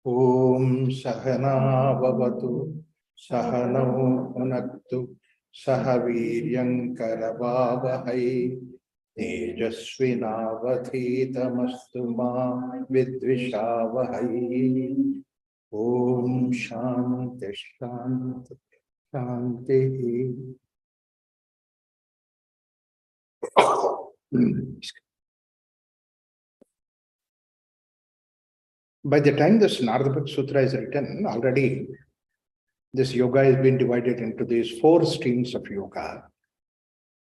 Om Sahana Vavatu Sahano Punaktu Sahaviryankaravavahai Tejasvinavadhitamastu ma Vidvishavahai. Om Shanti Shanti Shanti. By the time this Narada Sutra is written, already this yoga has been divided into these 4 streams of yoga.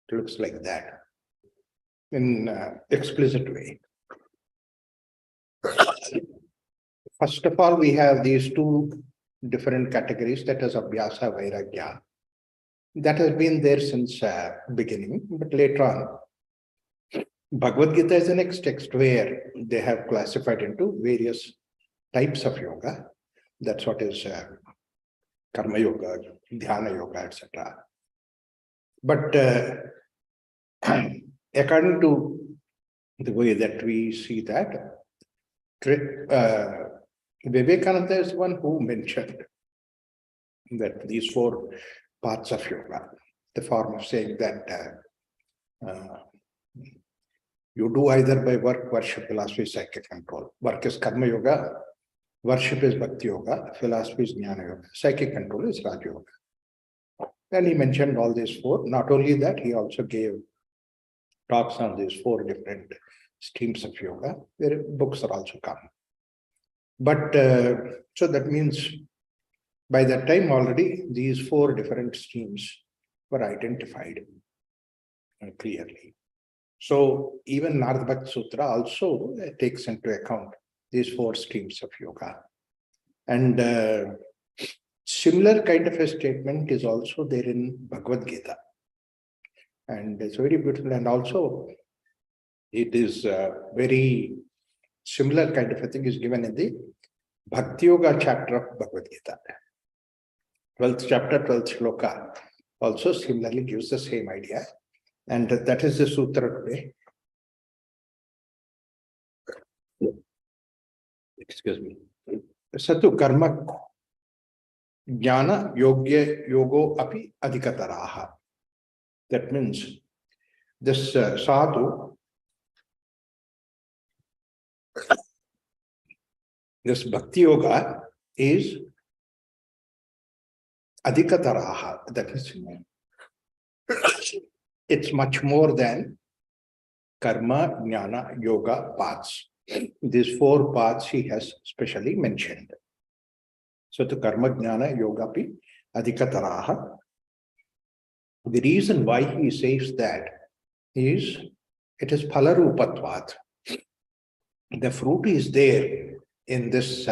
It looks like that in explicit way. First of all, we have these 2 different categories, that is Abhyasa, Vairagya. That has been there since beginning, but later on, Bhagavad Gita is the next text where they have classified into various types of yoga. That's what is Karma Yoga, Dhyana Yoga, etc. But according to the way that we see that, Vivekananda is one who mentioned that these 4 parts of yoga, the form of saying that you do either by work, worship, philosophy, psychic control. Work is Karma Yoga, worship is Bhakti Yoga, philosophy is Jnana Yoga, psychic control is Raja Yoga. And he mentioned all these 4. Not only that, he also gave talks on these 4 different streams of yoga, where books are also come. But so that means by that time already these 4 different streams were identified clearly. So even Narada Bhakti Sutra also takes into account these 4 streams of yoga. And similar kind of a statement is also there in Bhagavad Gita. And it's very beautiful. And also it is very similar kind of a thing is given in the Bhakti Yoga chapter of Bhagavad Gita. 12th chapter, 12th shloka also similarly gives the same idea. And that is the sutra today. Excuse me. Satu karma jnana yogya yogo api adhikataraha. That means this sadhu, this bhakti yoga is adhikataraha. That is, it's much more than karma, jnana, yoga paths. These 4 paths he has specially mentioned. So to karma, jnana, yoga pi adhikataraha. The reason why he says that is it is phalarupatvat. The fruit is there in this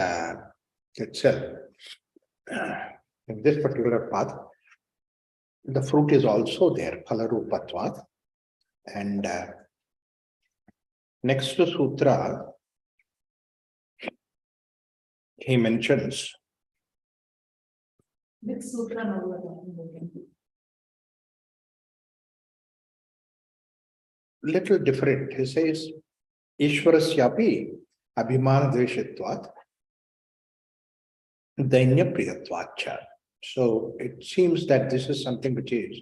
itself. In this particular path, the fruit is also there, phalarupatvat. And next to sutra, he mentions. Which sutra now we are talking? Little different. He says, Ishwarasyapi abhimana dveshitvat dainya priyatvacha. So it seems that this is something which is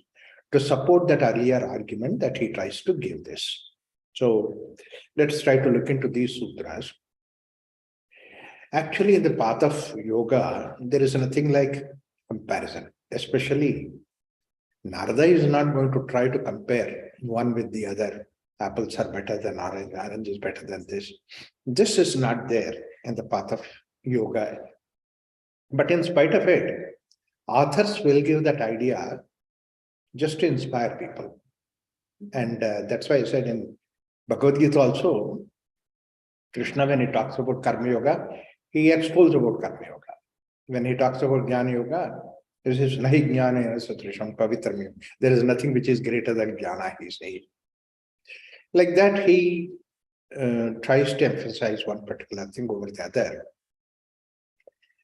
to support that earlier argument that he tries to give this. So let's try to look into these sutras. Actually, in the path of yoga, there is nothing like comparison. Especially, Narada is not going to try to compare one with the other. Apples are better than orange, orange is better than this. This is not there in the path of yoga. But in spite of it, authors will give that idea just to inspire people. And that's why I said in Bhagavad Gita also, Krishna, when he talks about Karma Yoga, he extols about Karma Yoga. When he talks about Jnana Yoga, this is Nahi Jnana Satrisham Pavitram. There is nothing which is greater than Jnana, he says. Like that, he tries to emphasize one particular thing over the other.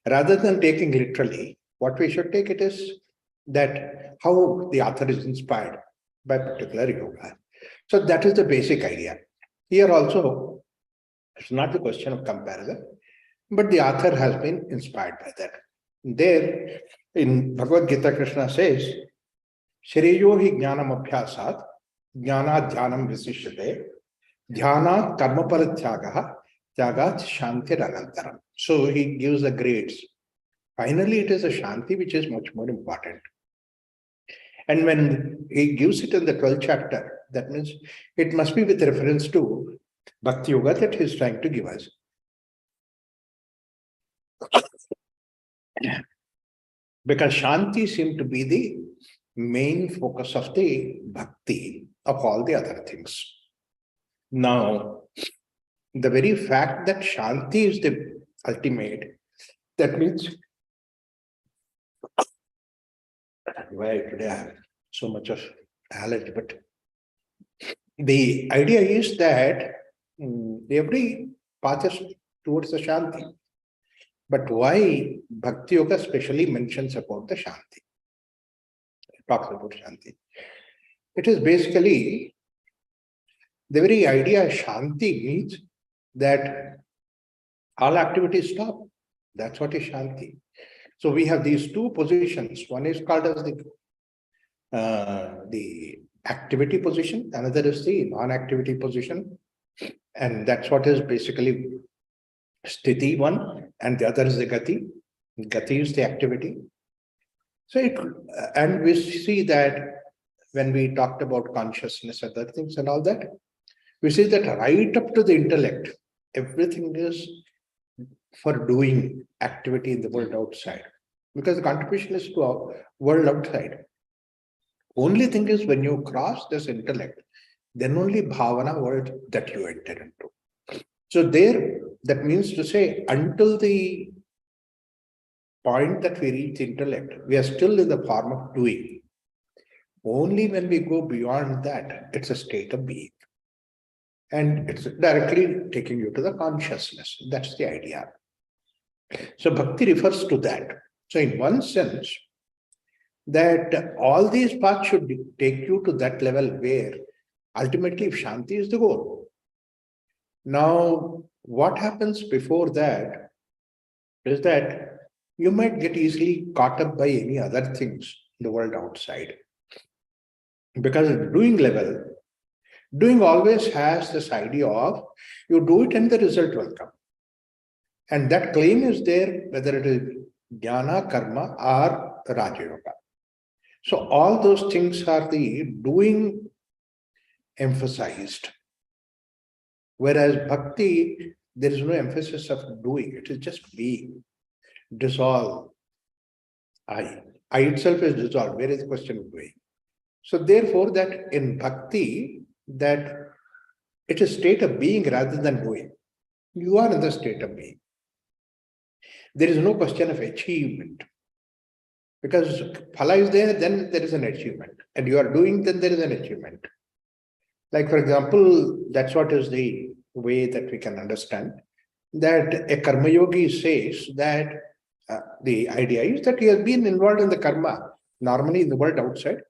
Rather than taking literally, what we should take it is that how the author is inspired by particular yoga. So that is the basic idea. Here also, it's not the question of comparison. But the author has been inspired by that. There, in Bhagavad Gita, Krishna says, Shreyo hi jnanam abhyasat, jnana dhyanam visishyate, dhyana karma paratyagaha, tyagat shantir anantaram. So he gives the grades. Finally, it is a shanti which is much more important. And when he gives it in the 12th chapter, that means it must be with reference to Bhakti Yoga that he is trying to give us. Because Shanti seemed to be the main focus of the Bhakti of all the other things. Now, the very fact that Shanti is the ultimate, that means why today I have so much of allergy, but the idea is that every path is towards the Shanti. But why Bhakti Yoga specially mentions about the Shanti? Talks about Shanti. It is basically the very idea of Shanti means that all activities stop. That's what is Shanti. So we have these two positions. One is called as the activity position. Another is the non-activity position. And that's what is basically Sthiti one, and the other is the Gati. Gati is the activity. So and we see that when we talked about consciousness, other things and all that, we see that right up to the intellect, everything is for doing activity in the world outside. Because the contribution is to our world outside. Only thing is when you cross this intellect, then only bhavana world that you enter into. So there, that means to say, until the point that we reach intellect, we are still in the form of doing. Only when we go beyond that, it's a state of being. And it's directly taking you to the consciousness. That's the idea. So Bhakti refers to that. So in one sense, that all these paths should take you to that level where ultimately Shanti is the goal. Now, what happens before that is that you might get easily caught up by any other things in the world outside. Because at the doing level, doing always has this idea of you do it and the result will come. And that claim is there, whether it is jnana, karma, or Raja Yoga. So all those things are the doing emphasized. Whereas bhakti, there is no emphasis of doing, it is just being, dissolve. I itself is dissolved. Where is the question of doing? So therefore, that in bhakti, that it is state of being rather than doing. You are in the state of being. There is no question of achievement. Because phala is there, then there is an achievement. And you are doing, then there is an achievement. Like, for example, that's what is the way that we can understand that a karma yogi says that the idea is that he has been involved in the karma, normally in the world outside,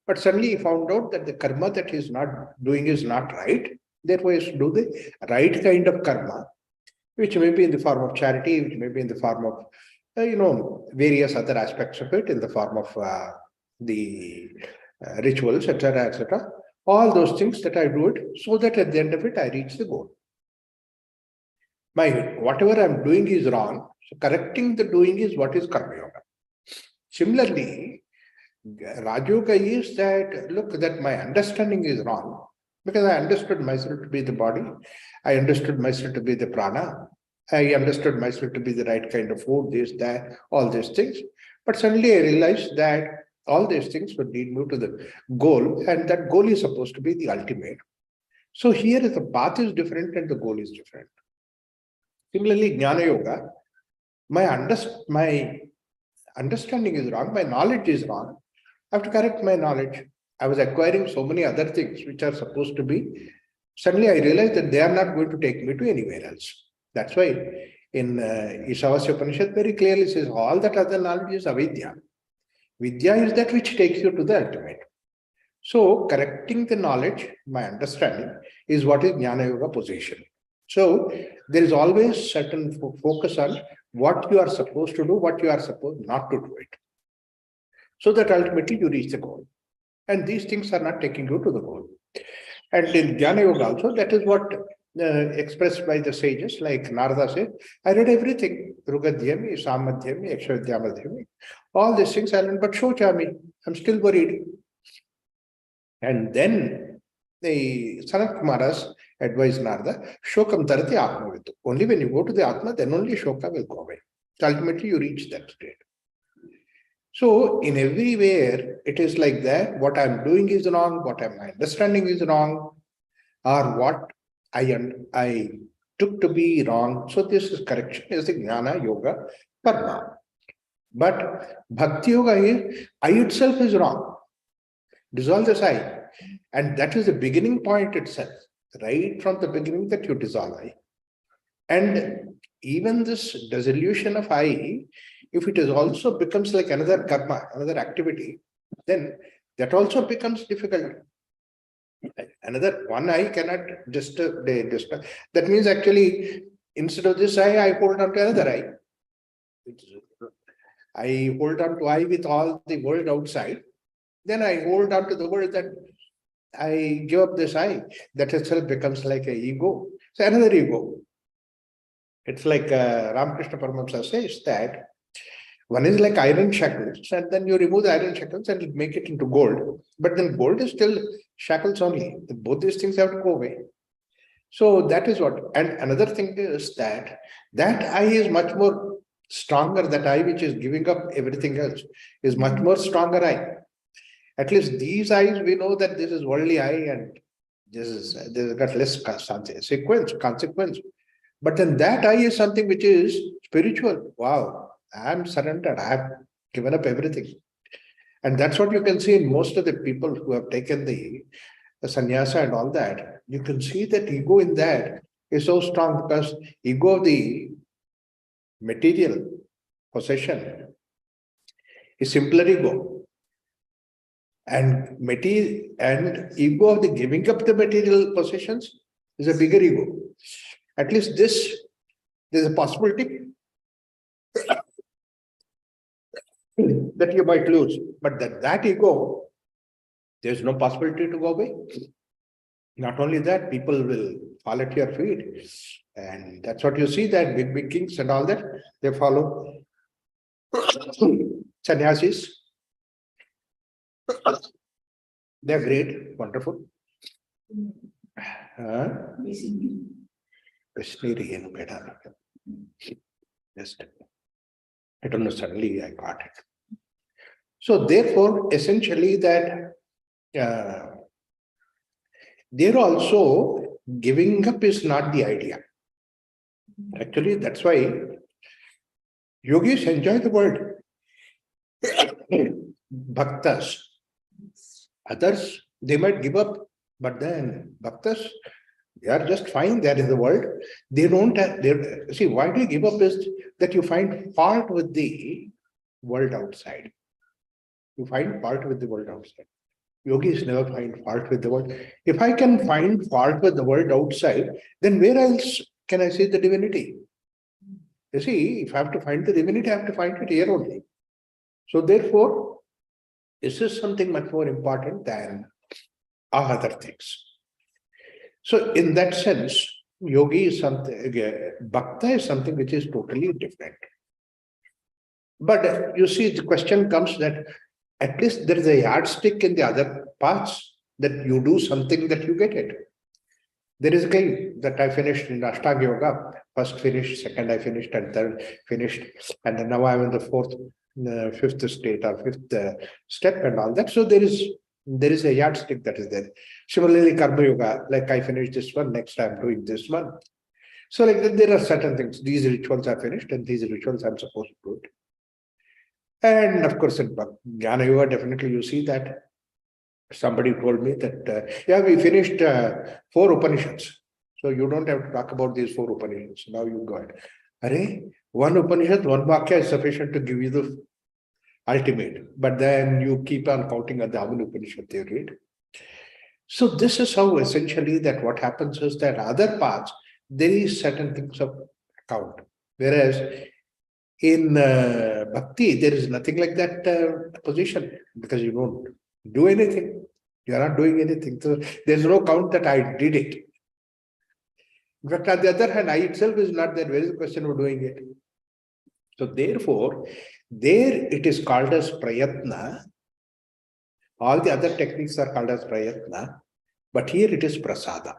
but suddenly he found out that the karma that he is not doing is not right. Therefore, he has to do the right kind of karma, which may be in the form of charity, which may be in the form of, various other aspects of it, in the form of the rituals, etc., etc. All those things that I do it so that at the end of it, I reach the goal. Whatever I'm doing is wrong. So correcting the doing is what is Karma Yoga. Similarly, Raja Yoga is that, look, that my understanding is wrong because I understood myself to be the body. I understood myself to be the prana. I understood myself to be the right kind of food, this, that, all these things. But suddenly I realized that all these things would lead me to the goal, and that goal is supposed to be the ultimate. So here the path is different and the goal is different. Similarly, Jnana Yoga, my understanding is wrong, my knowledge is wrong. I have to correct my knowledge. I was acquiring so many other things which are supposed to be. Suddenly I realized that they are not going to take me to anywhere else. That's why in Ishavasya Upanishad very clearly says all that other knowledge is avidya. Vidya is that which takes you to the ultimate. So correcting the knowledge, my understanding, is what is Jnana Yoga position. So there is always certain focus on what you are supposed to do, what you are supposed not to do it. So that ultimately you reach the goal. And these things are not taking you to the goal. And in Jnana Yoga also, that is what expressed by the sages, like Narada said, I read everything, Rugadhyami, Samadhyami, Ekshadhyamadhyami, all these things I learned, but Shochami, I'm still worried. And then the Sanat Kumaras advised Narada, Shokam Tarati Atmavidu. Only when you go to the Atma, then only Shoka will go away. So ultimately you reach that state. So in everywhere, it is like that, what I'm doing is wrong, what I'm understanding is wrong, or what I took to be wrong. So this is correction, is the Jnana Yoga Karma. But Bhakti Yoga is, I itself is wrong. Dissolve this I. And that is the beginning point itself, right from the beginning that you dissolve I. And even this dissolution of I, if it is also becomes like another karma, another activity, then that also becomes difficult. Another one I cannot just that means actually instead of this I hold on to another I. I hold on to I with all the world outside. Then I hold on to the world that I give up this I. That itself becomes like an ego. So another ego. It's like Ramakrishna Paramahamsa says that one is like iron shackles, and then you remove the iron shackles and make it into gold. But then gold is still shackles only. Both these things have to go away. So that is what. And another thing is that I is much more stronger. That I which is giving up everything else is much more stronger I. At least these eyes, we know that this is worldly I, and this got less consequence. But then that I is something which is spiritual. Wow. I'm surrendered. I've given up everything. And that's what you can see in most of the people who have taken the sannyasa and all that. You can see that ego in that is so strong because ego of the material possession is simpler ego. And ego of the giving up the material possessions is a bigger ego. At least there's a possibility that you might lose, but that ego, there's no possibility to go away. Not only that, people will fall at your feet, and that's what you see, that big kings and all that, they follow sannyasis. They're great, wonderful. Just, I don't know, suddenly I got it. So therefore, essentially that they're also giving up is not the idea. Actually, that's why yogis enjoy the world. Bhaktas, others, they might give up, but then bhaktas, they are just fine there in the world. They don't have, see, why do you give up is that you find fault with the world outside. You find fault with the world outside. Yogis never find fault with the world. If I can find fault with the world outside, then where else can I see the divinity? You see, if I have to find the divinity, I have to find it here only. So therefore, this is something much more important than all other things. So in that sense, yogi is something, bhakta is something which is totally different. But you see, the question comes that at least there is a yardstick in the other paths that you do something that you get it. There is a guy that I finished in Ashtanga Yoga, first finished, second I finished, and third finished, and then now I'm in the fifth state or fifth step and all that. So there is a yardstick that is there. Similarly, Karma Yoga, like I finished this one, next I'm doing this one. So like there are certain things, these rituals are finished and these rituals I'm supposed to do it. And of course, in Jnana Yoga, definitely you see that. Somebody told me that, yeah, we finished 4 Upanishads. So you don't have to talk about these 4 Upanishads. Now you go ahead. Array, 1 Upanishad, 1 Vakya is sufficient to give you the ultimate. But then you keep on counting at the how many Upanishad they read. So this is how essentially that what happens is that other paths, there is certain things of account. Whereas in bhakti, there is nothing like that position, because you don't do anything. You are not doing anything. So there's no count that I did it. In fact, on the other hand, I itself is not there. Where is the question of doing it? So therefore, there it is called as prayatna. All the other techniques are called as prayatna, but here it is prasada.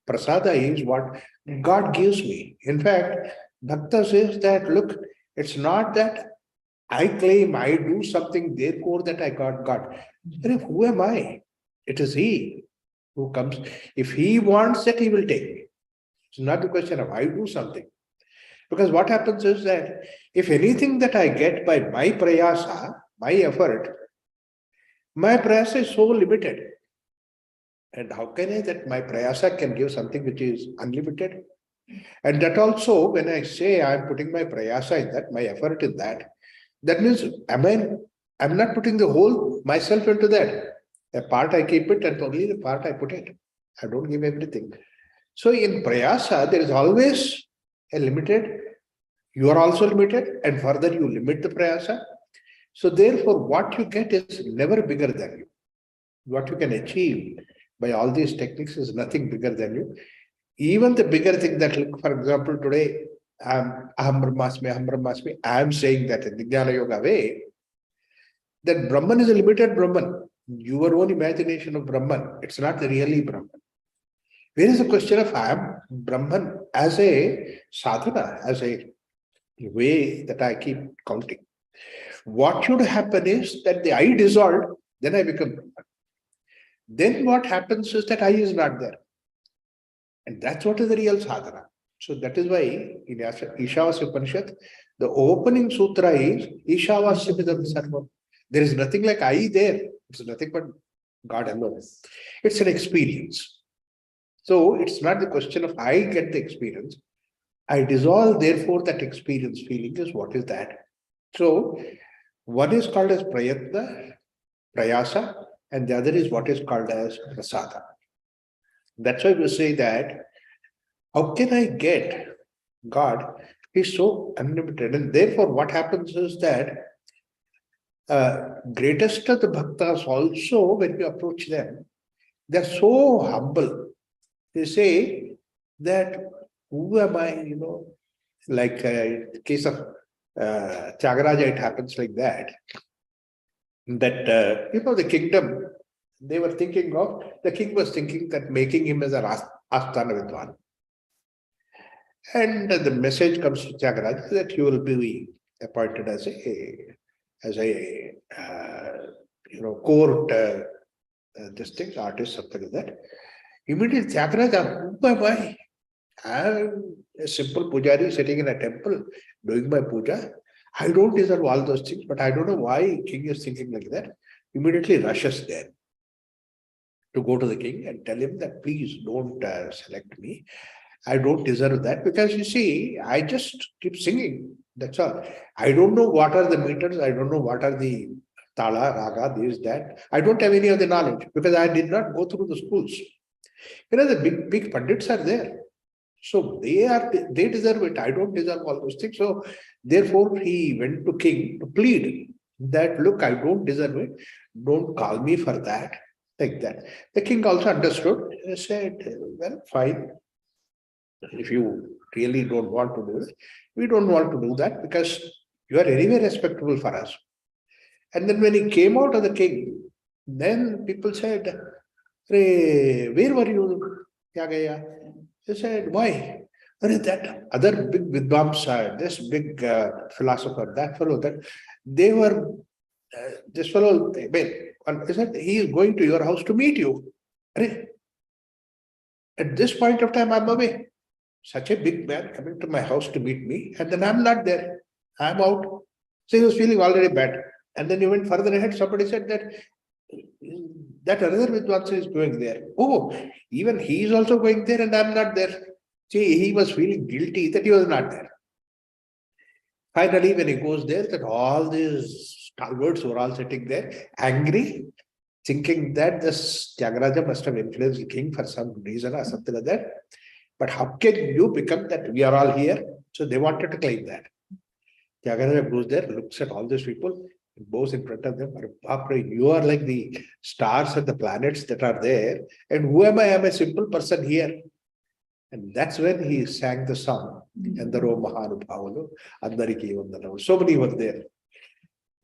Prasada is what God gives me. In fact, Bhakta says that, look, it's not that I claim I do something, therefore that I got God. Who am I? It is He who comes. If He wants it, He will take me. It's not the question of I do something. Because what happens is that if anything that I get by my prayasa, my effort, my prayasa is so limited. And how can I that my prayasa can give something which is unlimited? And that also, when I say I'm putting my prayasa in that, my effort in that, that means I'm not putting the whole myself into that. A part I keep it and only the part I put it. I don't give everything. So in prayasa, there is always a limited, you are also limited, and further you limit the prayasa. So therefore, what you get is never bigger than you. What you can achieve by all these techniques is nothing bigger than you. Even the bigger thing that, look, for example, today, Aham Brahmasmi, I am saying that in the Jnana Yoga way, that Brahman is a limited Brahman. Your own imagination of Brahman, it's not the really Brahman. Where is the question of I am Brahman as a sadhana, as a way that I keep counting? What should happen is that the I dissolved, then I become Brahman. Then what happens is that I is not there. And that's what is the real sadhana. So that is why in Ishavasya Upanishad, the opening sutra is Ishavasya Vidam Sarvam. There is nothing like I there. It's nothing but God alone. It's an experience. So it's not the question of I get the experience. I dissolve, therefore that experience feeling is what is that. So one is called as prayatna, prayasa, and the other is what is called as prasada. That's why we say that, how can I get God? He's so unlimited. And therefore, what happens is that greatest of the bhaktas also, when we approach them, they're so humble. They say that, who am I? Like the case of Tyagaraja, it happens like that. That, the kingdom, they were thinking of, the king was thinking that making him as a Asthana Vidwan. And the message comes to Tyagaraja that you will be appointed as a court, this thing, artist, something like that. Immediately Tyagaraja, who am I? I'm a simple pujari sitting in a temple doing my puja. I don't deserve all those things, but I don't know why king is thinking like that. Immediately rushes there to go to the king and tell him that please don't select me. I don't deserve that, because you see, I just keep singing. That's all. I don't know what are the meters. I don't know what are the tala, raga, this, that. I don't have any of the knowledge because I did not go through the schools. The big pandits are there. So they deserve it. I don't deserve all those things. So therefore, he went to king to plead that, look, I don't deserve it. Don't call me for that. Like that. The king also understood. He said, well, fine. If you really don't want to do it, we don't want to do that because you are anyway respectable for us. And then when he came out of the king, then people said, where were you? He said, why? That other big Vidvamsa, this big philosopher, that fellow, that they were, this fellow, he said, he is going to your house to meet you. At this point of time, I'm away. Such a big man coming to my house to meet me, and then I'm not there. I'm out. So he was feeling already bad. And then he went further ahead. Somebody said that another Vidwansa is going there. Oh, even he is also going there and I'm not there. See, he was feeling guilty that he was not there. Finally, when he goes there, that all these stalwarts were all sitting there, angry, thinking that this Tyagaraja must have influenced the king for some reason or something like that. But how can you become that we are all here? So they wanted to claim that. Tyagaraja goes there, looks at all these people, goes in front of them. Bapre, you are like the stars and the planets that are there. And who am I? I am a simple person here. And that's when he sang the song. Endaro Mahanubhavalu, Andariki Vandanavu. So many were there.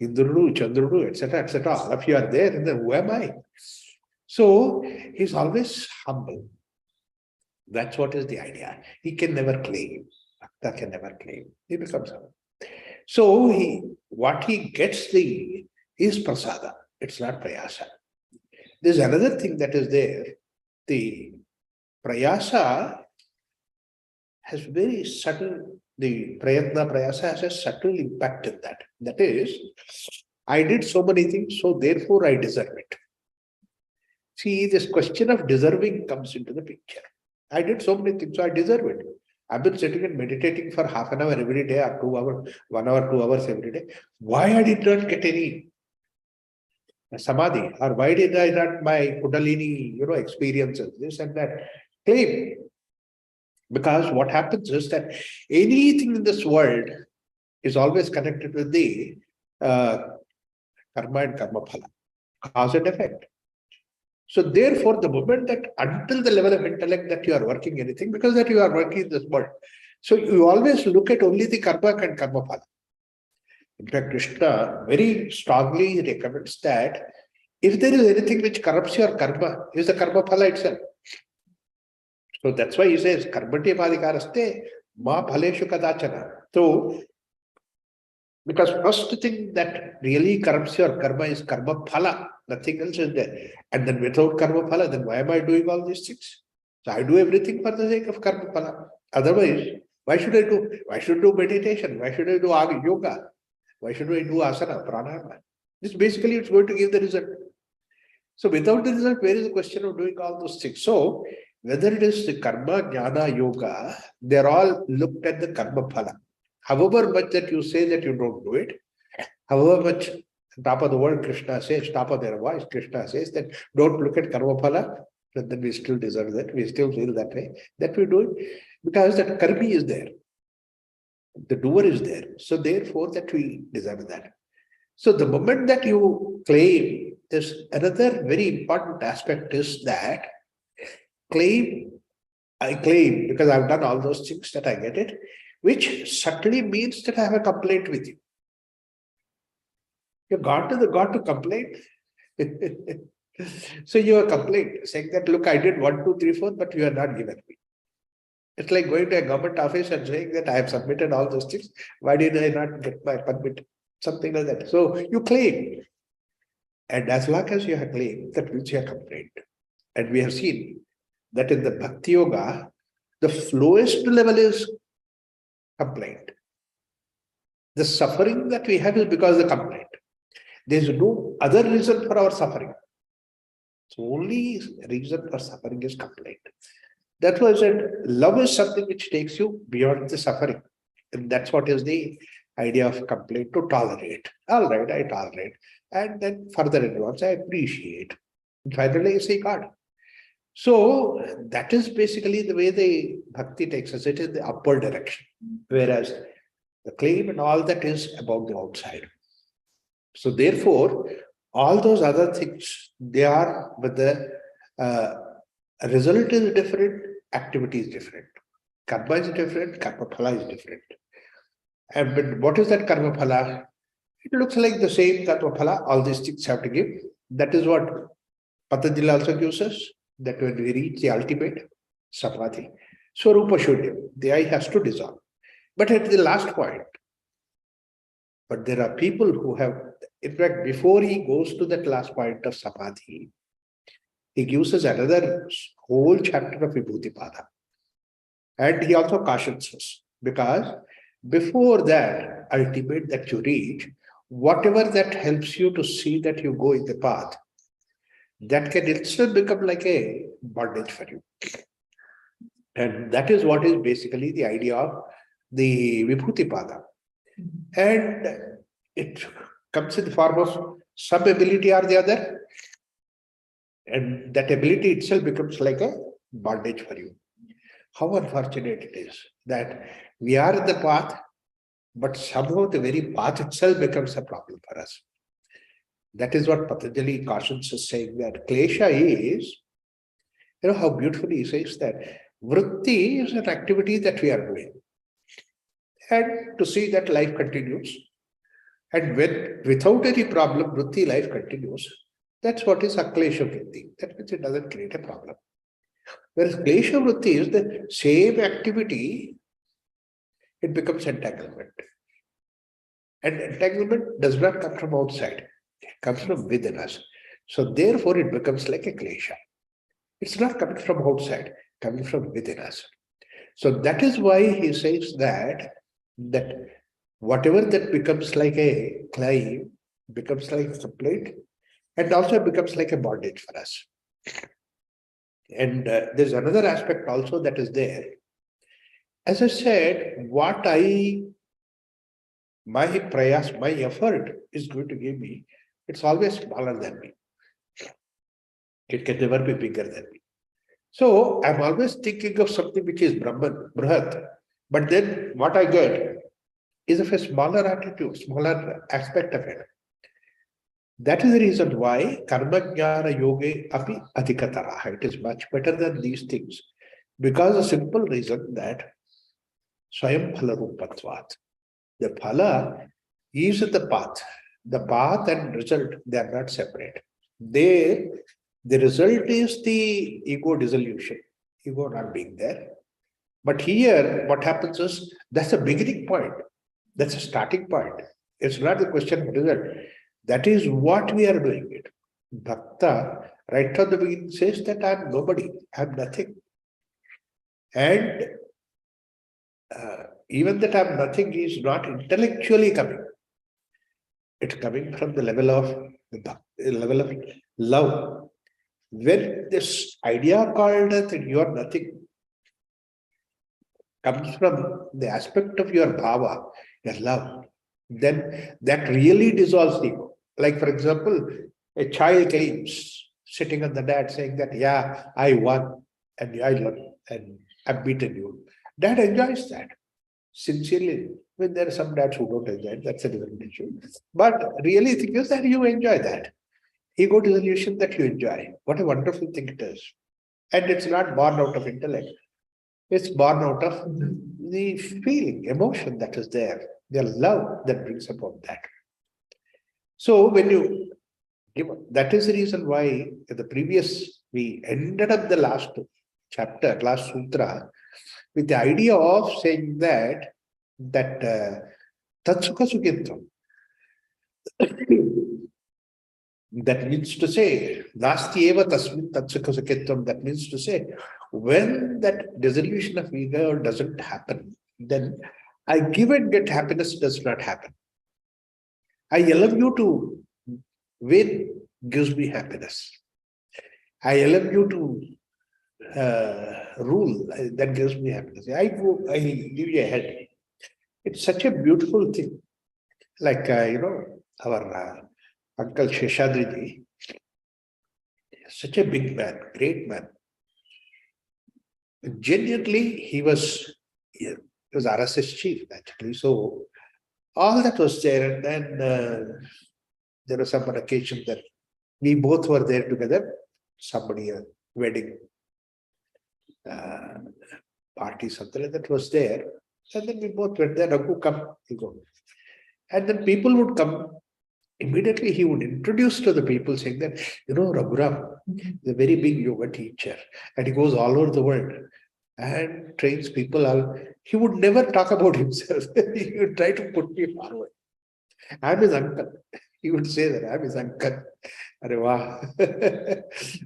Indrudu, Chandrudu, etc. All of you are there. And then who am I? So he's always humble. That's what is the idea. He can never claim. Bhakta can never claim. He becomes humble. So what he gets is prasada. It's not prayasa. There's another thing that is there. The prayasa has very subtle, the prayatna prayasa has a subtle impact in that. That is, I did so many things, so therefore I deserve it. See, this question of deserving comes into the picture. I did so many things, so I deserve it. I've been sitting and meditating for half an hour every day, or 2 hours, 1 hour, 2 hours every day. Why I did not get any samadhi, or why did I not my kundalini, experiences, this and that? Claim. Because what happens is that anything in this world is always connected with the karma and karma phala, cause and effect. So therefore, the moment that until the level of intellect that you are working anything, because that you are working in this world, so you always look at only the karma and karma phala. In fact, Krishna very strongly recommends that if there is anything which corrupts your karma, is the karma phala itself. So that's why he says, karmati padikaraste ma phaleshu kadachana. So, because first thing that really corrupts your karma is karma phala. Nothing else is there. And then without karma phala, then why am I doing all these things? So I do everything for the sake of karma phala. Otherwise, why should I do? Why should I do meditation? Why should I do yoga? Why should I do asana, pranayama? This basically it's going to give the result. So without the result, where is the question of doing all those things? So whether it is the karma, jnana, yoga, they're all looked at the karma phala. However much that you say that you don't do it, however much top of the world Krishna says, top of their voice Krishna says that don't look at karma phala, but then we still deserve that, we still feel that way, that we do it because that karmi is there. The doer is there. So therefore that we deserve that. So the moment that you claim, there's another very important aspect is that I claim because I've done all those things that I get it, which subtly means that I have a complaint with you. You got to complain. So you are complaining, saying that, look, I did 1, 2, 3, 4, but you are not given me. It's like going to a government office and saying that I have submitted all those things. Why did I not get my permit? Something like that. So you claim. And as long as you have claimed, that means you have complained. And we have seen that in the Bhakti Yoga, the lowest level is complaint. The suffering that we have is because of the complaint. There is no other reason for our suffering. So only reason for suffering is complaint. That's why I said love is something which takes you beyond the suffering. And that's what is the idea of complaint, to tolerate. All right, I tolerate. And then further advance, I appreciate. And finally, I say God. So that is basically the way the bhakti takes us. It is the upward direction. Whereas the claim and all that is about the outside. So therefore, all those other things, they are, but the result is different, activity is different. Karma is different, karma phala is different. And but what is that karma phala? It looks like the same karma phala, all these things have to give. That is what Patanjali also gives us, that when we reach the ultimate, samadhi, Swarupa Shunyam, the I has to dissolve. But at the last point, but there are people who have, in fact, before he goes to that last point of samadhi, he gives us another whole chapter of Vibhuti-pada. And he also cautions us, because before that ultimate that you reach, whatever that helps you to see that you go in the path, that can itself become like a bondage for you. And that is what is basically the idea of the Vibhuti-pada. And it comes in the form of some ability or the other. And that ability itself becomes like a bondage for you. how unfortunate it is that we are in the path, but somehow the very path itself becomes a problem for us. That is what Patanjali cautions us, saying that klesha is, how beautifully he says that vritti is an activity that we are doing. And to see that life continues. And when without any problem, vritti life continues, that's what is aklesha vritti. That means it doesn't create a problem. Whereas klesha vritti is the same activity, it becomes entanglement. And entanglement does not come from outside, it comes from within us. So therefore it becomes like a klesha. It's not coming from outside, coming from within us. So that is why he says that whatever that becomes like a climb becomes like a complaint, and also becomes like a bondage for us. And there's another aspect also that is there. As I said, my prayas, my effort is going to give me, it's always smaller than me. It can never be bigger than me. So I'm always thinking of something which is Brahman, Brihat, but then what I get is of a smaller attitude, smaller aspect of it. That is the reason why karma jnana yoge api adhikataraha. It is much better than these things, because the simple reason that swayam phala rupatvat. The phala is the path. The path and result, they are not separate. The result is the ego dissolution, ego not being there. But here, what happens is, that's a beginning point. That's a starting point. It's not the question of result. That is what we are doing it. Bhakta, right from the beginning, says that I am nobody, I am nothing. And even that I am nothing is not intellectually coming. It's coming from the level of love. When this idea called that you are nothing comes from the aspect of your bhava, your love, then that really dissolves the ego. Like, for example, a child claims, sitting on the dad saying that, yeah, I won and I won and I've beaten you. Dad enjoys that sincerely. When there are some dads who don't enjoy it, that's a different issue. But really thing is that you enjoy that. Ego dissolution that you enjoy. What a wonderful thing it is. And it's not born out of intellect. It's born out of the feeling, emotion that is there, the love that brings about that. So when you give, that is the reason why we ended up the last chapter, last sutra, with the idea of saying that Tatsukha Sukhitam. That means to say, Nasti eva tasmin Tatsukha Sukhitam. That means to say, when that dissolution of ego doesn't happen, then I give and get happiness does not happen. I allow you to win gives me happiness. I allow you to rule, that gives me happiness. I give you a head. It's such a beautiful thing. Like, our Uncle Sheshadriji, such a big man, great man. Genuinely, he was RSS chief, actually. So all that was there. And then there was some occasion that we both were there together. Somebody, a wedding party, something like that was there. And then we both went there. Raghu, come, you go. And then people would come. Immediately he would introduce to the people saying that, Raghuram is a very big yoga teacher and he goes all over the world and trains people. He would never talk about himself. He would try to put me forward. I'm his uncle. He would say that I'm his uncle.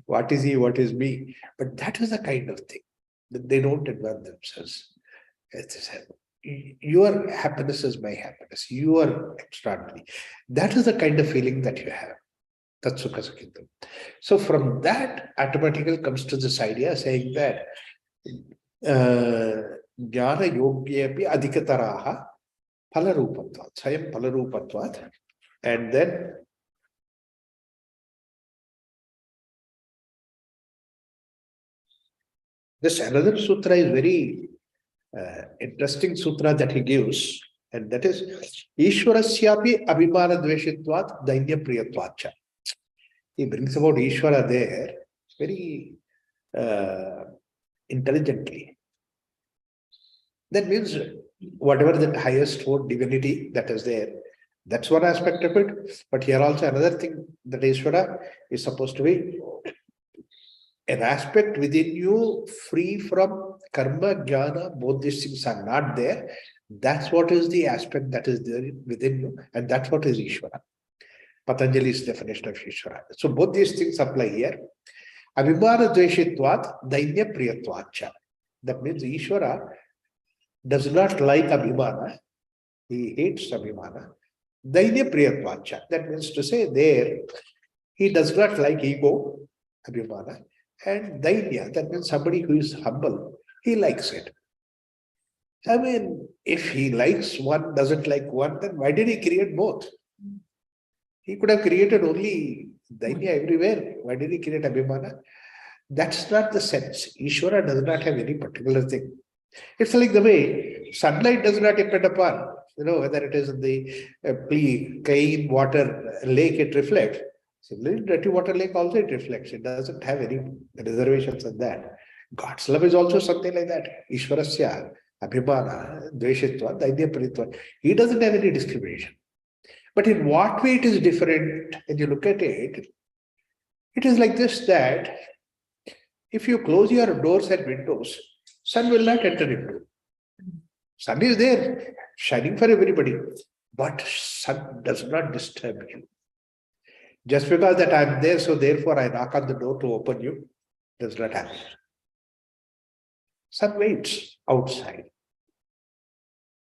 What is he? What is me? But that is the kind of thing that they don't admire themselves. Your happiness is my happiness. You are extraordinary. That is the kind of feeling that you have. Tatsukha Sukhitam. So from that, automatically comes to this idea saying that jnana yogyepi adhikataraha phalarupatvat, sayam phalarupatvat, and then This another sutra is very interesting sutra that he gives, and that is Ishwarasyapi Abhimana Dveshitvat Dainya Priyatvacha. He brings about Ishvara there very intelligently. That means whatever the highest word divinity that is there, that's one aspect of it. But here also another thing that Ishvara is supposed to be an aspect within you free from karma, jnana, both these things are not there. That's what is the aspect that is there within you, and that's what is Ishvara. Patanjali's definition of Ishvara. So both these things apply here. Abhimana Dveshitvat Dainya Priyatvacha. That means Ishvara does not like Abhimana. He hates Abhimana. Dainya Priyatvacha. That means to say there, he does not like ego, Abhimana. And Dainya, that means somebody who is humble, he likes it. I mean, if he likes one, doesn't like one, then why did he create both? He could have created only Dainya everywhere. Why did he create Abhimana? That's not the sense. Ishvara does not have any particular thing. It's like the way sunlight does not depend upon, whether it is in the clean water lake, it reflects. Similarly, dirty water lake also it reflects. It doesn't have any reservations on that. God's love is also something like that. Ishwarasya, Abhimana, Dveshitva, Dainya Pritva. He doesn't have any discrimination. But in what way it is different, when you look at it, it is like this, that if you close your doors and windows, sun will not enter into. Sun is there, shining for everybody, but sun does not disturb you. Just because that I am there, so therefore I knock on the door to open you, does not happen. Sun waits outside.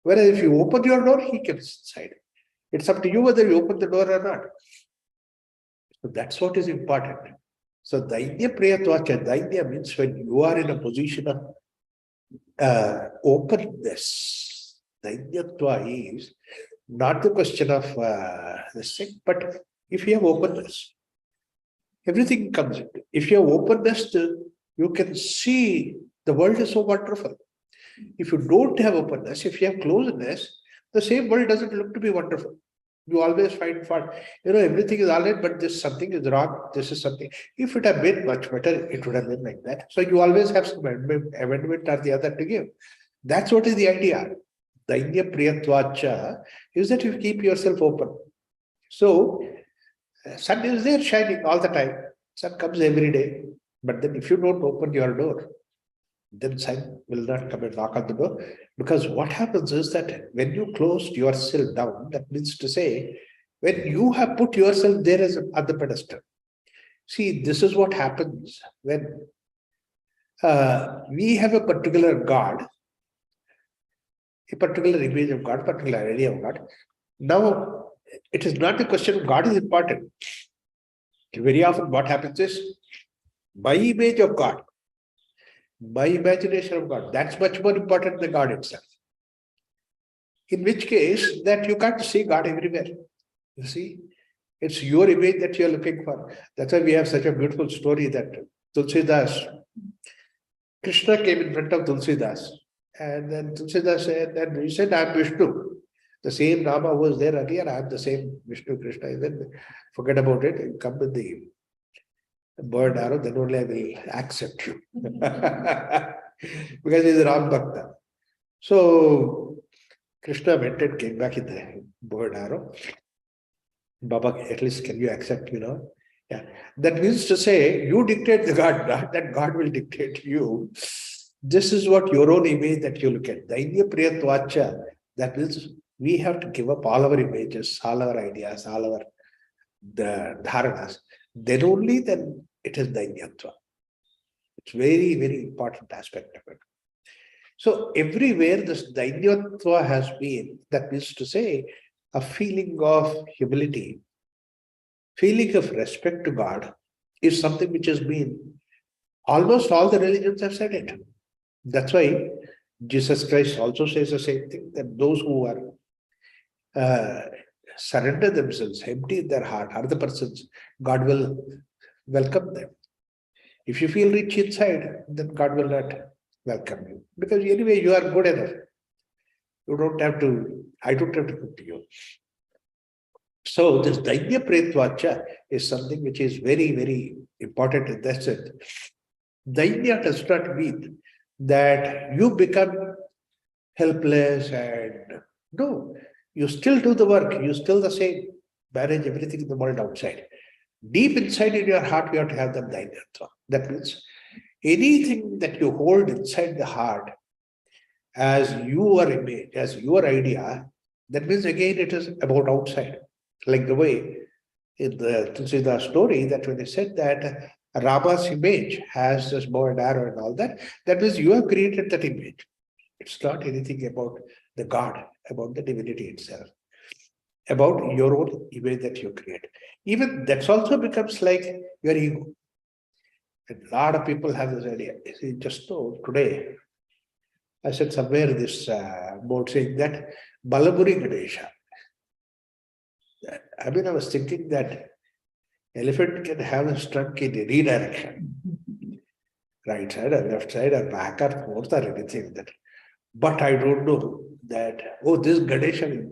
Whereas if you open your door, he comes inside. It's up to you whether you open the door or not. So that's what is important. So Dainya Priyatvacha, Dainya means when you are in a position of openness. Dainyatva is not the question of this thing, but if you have openness, everything comes into. If you have openness, you can see the world is so wonderful. If you don't have openness, if you have closeness, the same world doesn't look to be wonderful. You always find fault. Everything is all right, but this something is wrong. This is something. If it had been much better, it would have been like that. So you always have some amendment or the other to give. That's what is the idea. Dainya Priyatvacha is that you keep yourself open. So sun is there shining all the time. Sun comes every day. But then if you don't open your door, then sun will not come and knock on the door. Because what happens is that when you closed yourself down, that means to say, when you have put yourself there as at the pedestal. See, this is what happens when we have a particular God, a particular image of God, particular idea of God. Now, it is not a question of God is important. Very often what happens is, my image of God, my imagination of God, that's much more important than God itself. In which case, that you can't see God everywhere. You see, it's your image that you're looking for. That's why we have such a beautiful story that Tulsidas, Krishna came in front of Tulsidas, and then Tulsidas said, and he said, I'm Vishnu. The same Nama was there earlier, I'm the same Vishnu, Krishna. And then forget about it, you come with the bird arrow, then only I will accept you. Because he's a Ram Bhakta. So Krishna went and came back in the bird arrow. Baba, at least can you accept, Yeah. That means to say, you dictate the God, not that God will dictate you. This is what your own image that you look at. Dainya Priyatvacha, that means we have to give up all our images, all our ideas, all our dharanas. Then only then it is Dainyatva. It's very, very important aspect of it. So everywhere this Dainyatva has been, that means to say, a feeling of humility, feeling of respect to God is something which has been, almost all the religions have said it. That's why Jesus Christ also says the same thing, that those who are surrender themselves, empty their heart, are the persons, God will welcome them. If you feel rich inside, then God will not welcome you. Because anyway, you are good enough. You don't have to, I don't have to cook to you. So this Dainya Pretvacha is something which is very, very important in that sense. Dainya does not mean that you become helpless and no, you still do the work, you still the same, manage everything in the world outside. Deep inside in your heart, you have to have the Dainyatva. That means anything that you hold inside the heart as your image, as your idea, that means again it is about outside. Like the way in the Tulsidas story that when they said that Rama's image has this bow and arrow and all that, that means you have created that image. It's not anything about the God, about the divinity itself, about your own image that you create. Even that's also becomes like your ego. A lot of people have this idea. You see, just so today, I said somewhere this about saying that Balaburi Ganesha. I mean, I was thinking that elephant can have a trunk in any direction, right side or left side or back or forth or anything that. But I don't know that, oh, this Ganesha,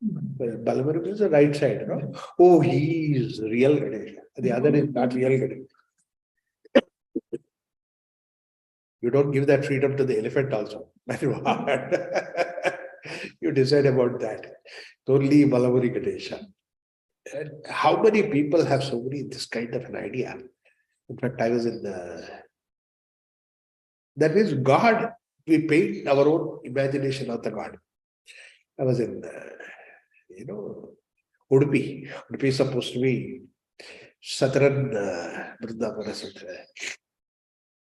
Balaburi is the right side, you know? Oh, he is real Ganesha. The other is not real Ganesha. You don't give that freedom to the elephant also. You decide about that. Only Balaburi Ganesha. And how many people have so many this kind of an idea? In fact, I was in that means God, we paint our own imagination of the God. I was in, Udupi. Udupi is supposed to be southern Vrindavana.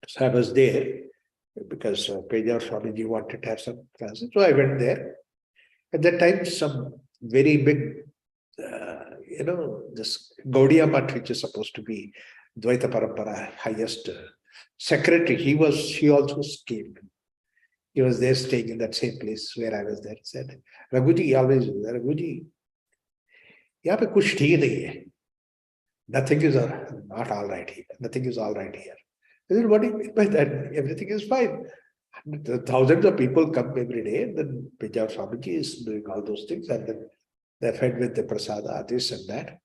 So I was there because Pejar Swamiji wanted to have some classes. So I went there. At that time, some very big, this Gaudiya Math, which is supposed to be Dvaita Parampara, highest secretary, he also came. He was there staying in that same place where I was there. He said, Raghuji, always, Raghuji, yahan pe kuch theek nahi hai. Nothing is not all right here. Nothing is all right here. I said, what do you mean by that? Everything is fine. Thousands of people come every day, and then Pejar Swamiji is doing all those things, and then they're fed with the prasada, this and that.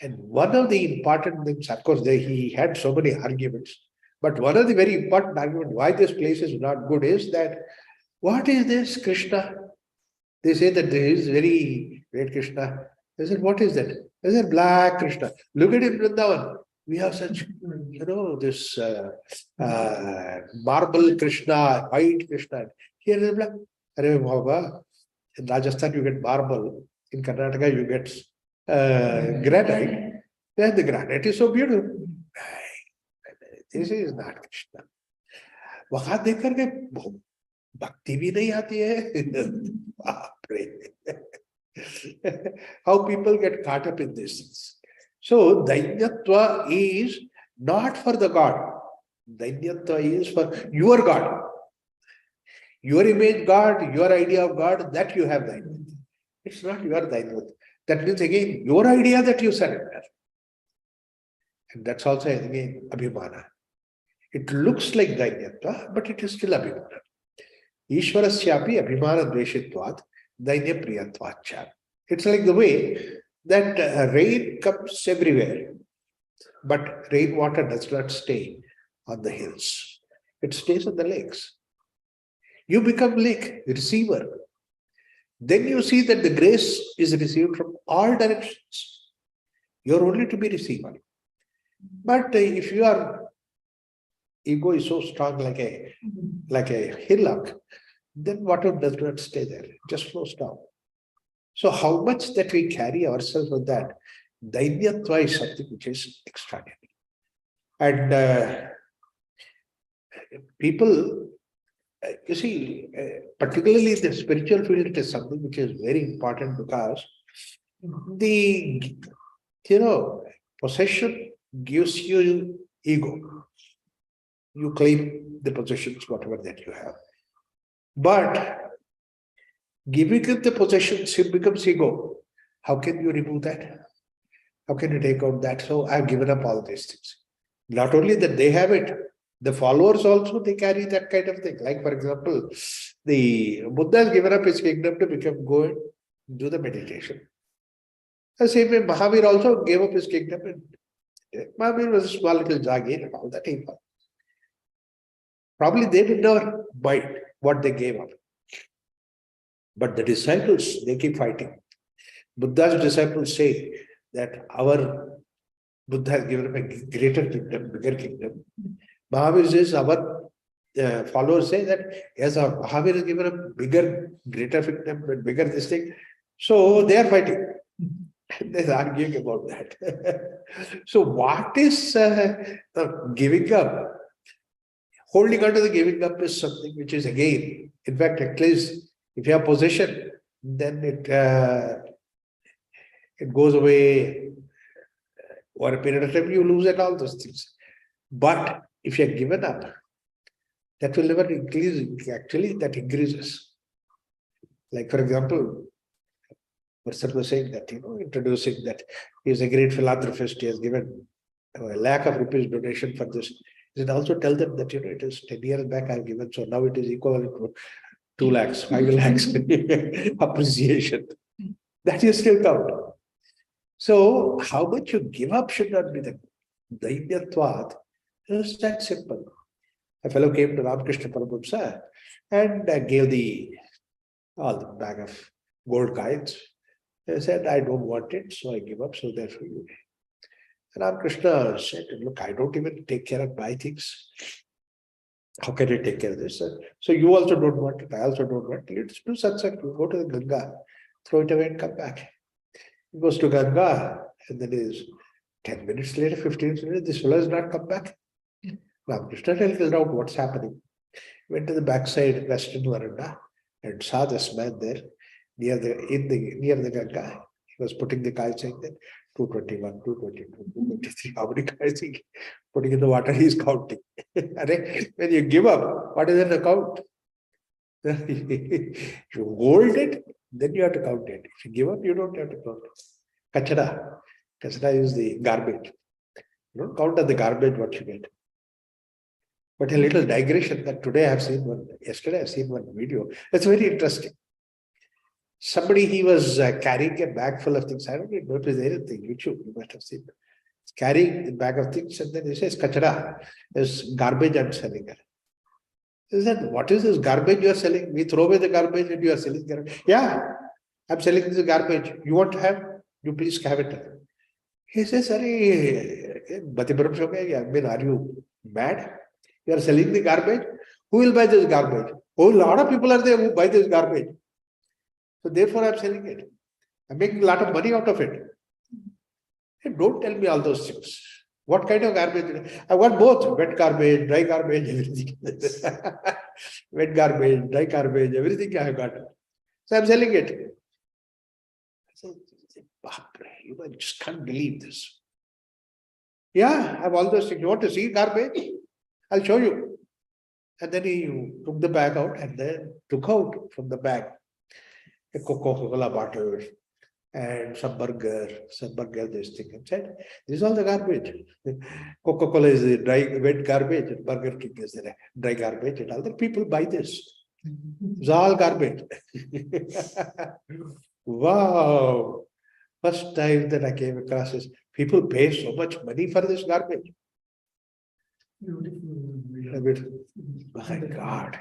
And one of the important things, of course, he had so many arguments, but one of the very important arguments why this place is not good is that, what is this Krishna? They say that there is very great Krishna. They said, what is that? They said, black Krishna. Look at him, Vrindavan. We have such, this marble Krishna, white Krishna. Here is black. In Rajasthan, you get marble. In Karnataka, you get granite. Then the granite is so beautiful. This is not Krishna. वहां देख करके भक्ति भी नहीं आती है. How people get caught up in these things. So Dainyatva is not for the God. Dainyatva is for your God. Your image God, your idea of God, that you have Dainyatva. It's not your Dainyatva. That means again, your idea that you surrender. And that's also again Abhimana. It looks like Dainyatva, but it is still Abhimana. Ishwarasyapi Abhimana Dveshitvat Dainya Priyatvacha. It's like the way that rain comes everywhere, but rainwater does not stay on the hills. It stays on the lakes. You become lake receiver. Then you see that the grace is received from all directions. You're only to be receiver. But if your ego is so strong like a hillock, then water does not stay there. It just flows down. So how much that we carry ourselves with that, Dainyatva is something which is extraordinary. And people, you see, particularly in the spiritual field, it is something which is very important because the, possession gives you ego. You claim the possessions, whatever that you have. But giving it the possessions, it becomes ego. How can you remove that? How can you take out that? So I've given up all these things. Not only that they have it, the followers also, they carry that kind of thing. Like, for example, the Buddha has given up his kingdom to go and do the meditation. The same way Mahavir also gave up his kingdom. And Mahavir was a small little Jagir and all that. Probably they did not mind what they gave up. But the disciples, they keep fighting. Buddha's disciples say that our Buddha has given up a greater kingdom, bigger kingdom. Mahavir says, our followers say that, yes, our Mahavir has given up bigger, greater kingdom, but bigger this thing. So they are fighting. They're arguing about that. So what is giving up? Holding on to the giving up is something which is again, in fact, at least if you have possession, then it goes away over a period of time, you lose it, all those things. But if you are given up, that will never increase. Actually, that increases. Like, for example, person was saying that, introducing that he is a great philanthropist, he has given a lakh of rupees donation for this. He said, also tell them that, it is 10 years back I've given, so now it is equivalent to 2 lakhs, 5 lakhs appreciation. That is still count. So, how much you give up should not be the Dainyatvat. It's that simple. A fellow came to Ramakrishna Paramahamsa and gave all the bag of gold coins. They said, I don't want it, so I give up, so therefore you. Ramakrishna said, look, I don't even take care of my things. How can I take care of this? So you also don't want it, I also don't want it. Let's do satsang. You go to the Ganga, throw it away and come back. He goes to Ganga, and then is 10 minutes later, 15 minutes later, this fellow has not come back. Ramakrishna figured out what's happening. Went to the backside western veranda and saw this man there near the Ganga. He was putting the coins in there, 221, 222, 223. How many coins he putting in the water? He's counting. When you give up, what is in the count? You hold it, then you have to count it. If you give up, you don't have to count it. Kachara. Kachara is the garbage. You don't count on the garbage what you get. But a little digression that today I have seen yesterday I've seen one video. It's very interesting. Somebody, he was carrying a bag full of things. I don't know if there's anything, you must have seen. He's carrying the bag of things and then he says, Kachara is garbage I'm selling. He said, what is this garbage you are selling? We throw away the garbage and you are selling garbage. Yeah, I'm selling this garbage. You want to have? You please have it. He says, are you mad? You are selling the garbage? Who will buy this garbage? Oh, a lot of people are there who buy this garbage. So therefore, I'm selling it. I'm making a lot of money out of it. Hey, don't tell me all those things. What kind of garbage? I want both. Wet garbage, dry garbage, everything. Wet garbage, dry garbage, everything I have got. So I'm selling it. I said, you just can't believe this. Yeah, I have all those things. You want to see garbage? I'll show you. And then he took the bag out and then took out from the bag a Coca-Cola bottle and some burger, this thing, and said, this is all the garbage. Coca-Cola is the wet garbage, and Burger King is the dry garbage, and all the people buy this. It's all garbage. Wow. First time that I came across this, people pay so much money for this garbage. My God.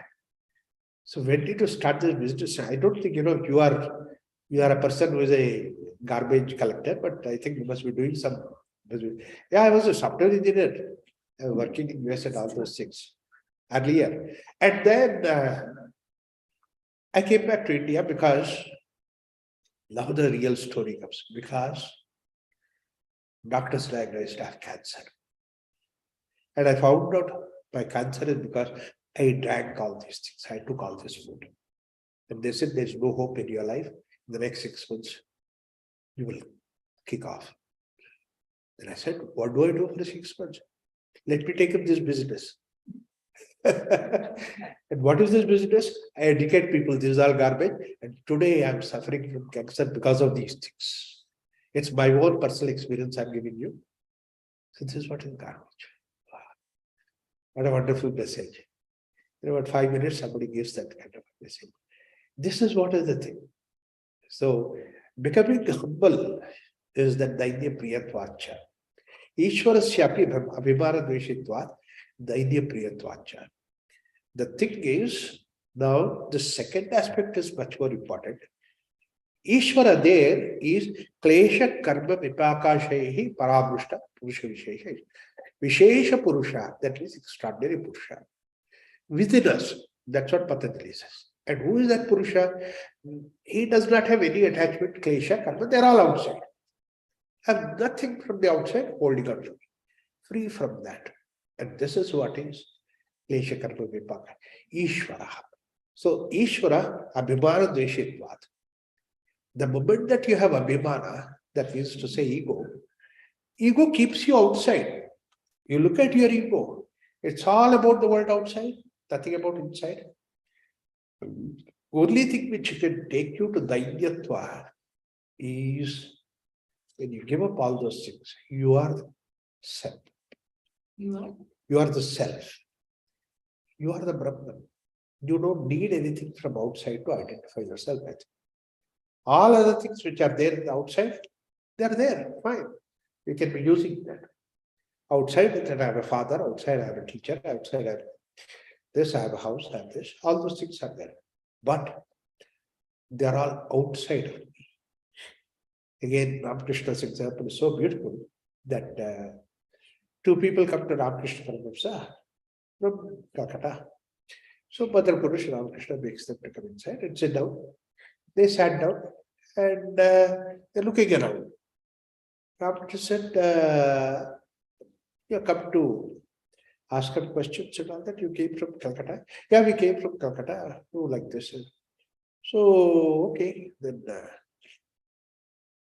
So when did you start this business? I don't think, you are a person who is a garbage collector, but I think you must be doing some business. Yeah, I was a software engineer. I was working in US and all those things earlier. And then I came back to India because now the real story comes. Because doctors diagnosed I have cancer. And I found out my cancer is because I drank all these things. I took all this food. And they said, there's no hope in your life. In the next 6 months, you will kick off. Then I said, what do I do for the 6 months? Let me take up this business. And what is this business? I educate people. This is all garbage. And today I'm suffering from cancer because of these things. It's my own personal experience I'm giving you. So this is what is garbage. What a wonderful message. In about 5 minutes, somebody gives that kind of message. This is what is the thing. So, becoming humble is that Dainya Priyatvacha. Ishwarasyapi Abhimana Dveshitvat Dainya Priyatvacha. The thing is, now the second aspect is much more important. Ishvara there is Klesha Karma Vipakashehi Parabhushta Purusha Vishesha. Vishesha Purusha, that is extraordinary Purusha. Within us, that's what Patanjali says. And who is that Purusha? He does not have any attachment, Klesha Karma, they're all outside. Have nothing from the outside holding on to me. Free from that. And this is what is Klesha Karma Vipaka. Ishvara. So Ishvara, Abhimana Dveshitvat. The moment that you have Abhimana, that is to say ego, ego keeps you outside. You look at your ego, it's all about the world outside, nothing about inside. Only thing which can take you to Dainyatva is when you give up all those things, you are the self. You are the self. You are the Brahman. You don't need anything from outside to identify yourself with. All other things which are there in the outside, they are there, fine. You can be using that. Outside, I have a father, outside I have a teacher, outside I have this, I have a house, I have this. All those things are there. But they are all outside of me. Again, Ramakrishna's example is so beautiful that two people come to Ramakrishna Paramahamsa from Calcutta. So Mother Purush Ramakrishna makes them to come inside and sit down. They sat down and they're looking around. Ramakrishna said, you come to ask them questions and all that. You came from Calcutta? Yeah, we came from Calcutta. Oh, like this. So, okay, then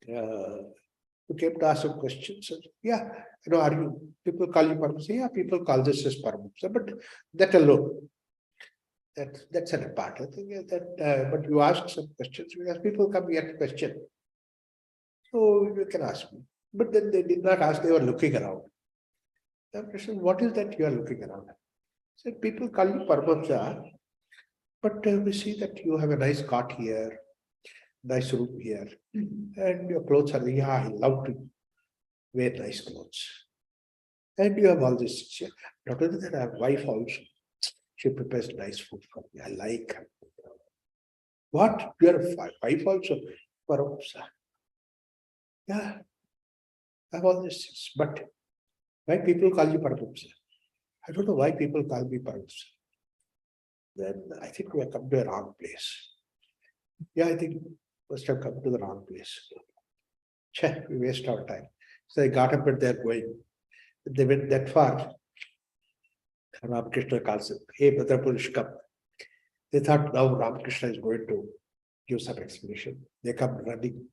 you came to ask some questions. Yeah, are you, people call you Paramahamsa? Yeah, people call this as Paramahamsa, but that alone. That's an apart. I think that, but you ask some questions because people come here to question. So you can ask me. But then they did not ask, they were looking around. The question, what is that you are looking around? I said, people call you Paramahamsa, but we see that you have a nice cot here, nice room here, and your clothes are, yeah, I love to wear nice clothes. And you have all this. Not only that, I have a wife also. She prepares nice food for me. I like her. What? You are a wife also? Paramahamsa. Yeah. I have all these things. But why people call you Paramahamsa? I don't know why people call me Paramahamsa. Then I think we have come to a wrong place. Yeah, I think we must have come to the wrong place. Che, we waste our time. So they got up and they're going. They went that far. Ramakrishna calls him, hey, Mother Purush, come. They thought now Ramakrishna is going to give some explanation. They come running.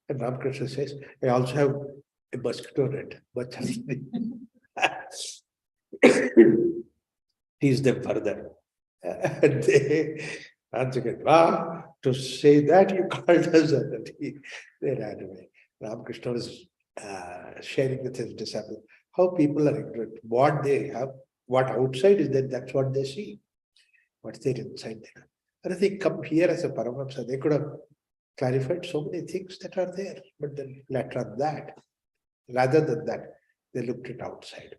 And Ramakrishna says, I also have a mosquito net. But tease them further. And they answered, to say that you called us, and they ran away. Ramakrishna was sharing with his disciples how people are ignorant. What they have, what outside is there, that's what they see. What's there inside there. And if they come here as a Paramahamsa, they could have clarified so many things that are there. But then later on that, rather than that, they looked at outside.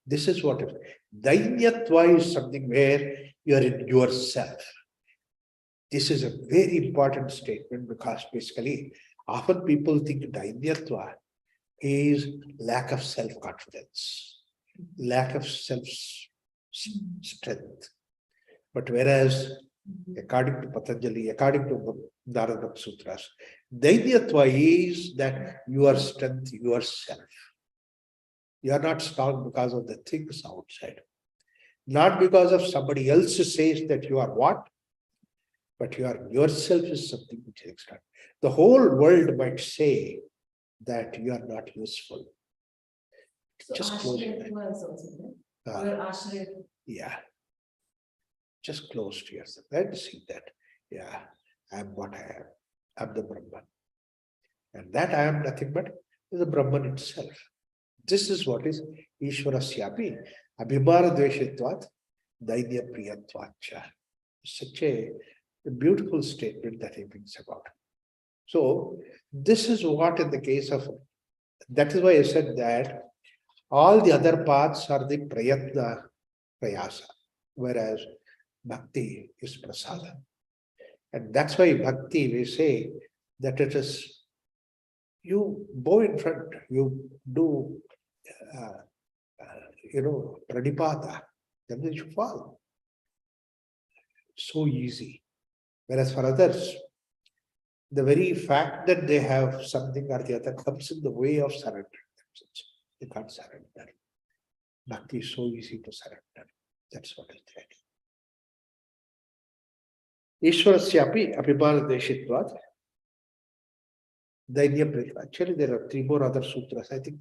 This is what it is. Dainyatva is something where you are in yourself. This is a very important statement because basically often people think Dainyatva is lack of self-confidence, lack of self-strength. But whereas, according to Patanjali, according to Narada Sutras, Dainyatva is that your strength, yourself. You are not strong because of the things outside. Not because of somebody else says that you are what, but you are yourself is something which is extra. The whole world might say that you are not useful. So Just close your eyes. was also there. Your Ashraya. Yeah. Just close to yourself and see that, yeah, I am what I am. I am the Brahman. And that I am nothing but the Brahman itself. This is what is Ishwarasyapi Abhimana Dveshitvat Daidya Priyatvacha. Such a beautiful statement that he brings about. So, this is what in the case of, that is why I said that all the other paths are the prayatna, prayasa, whereas bhakti is prasada. And that's why bhakti, we say that it is, you bow in front, you do, pranipata, then you fall. So easy. Whereas for others, the very fact that they have something or the other comes in the way of surrender. They can't surrender. Bhakti is so easy to surrender. That's what is there. Ishwarasyapi Abhimana Deshitvat Dainya Prita. Actually, there are 3 more other sutras. I think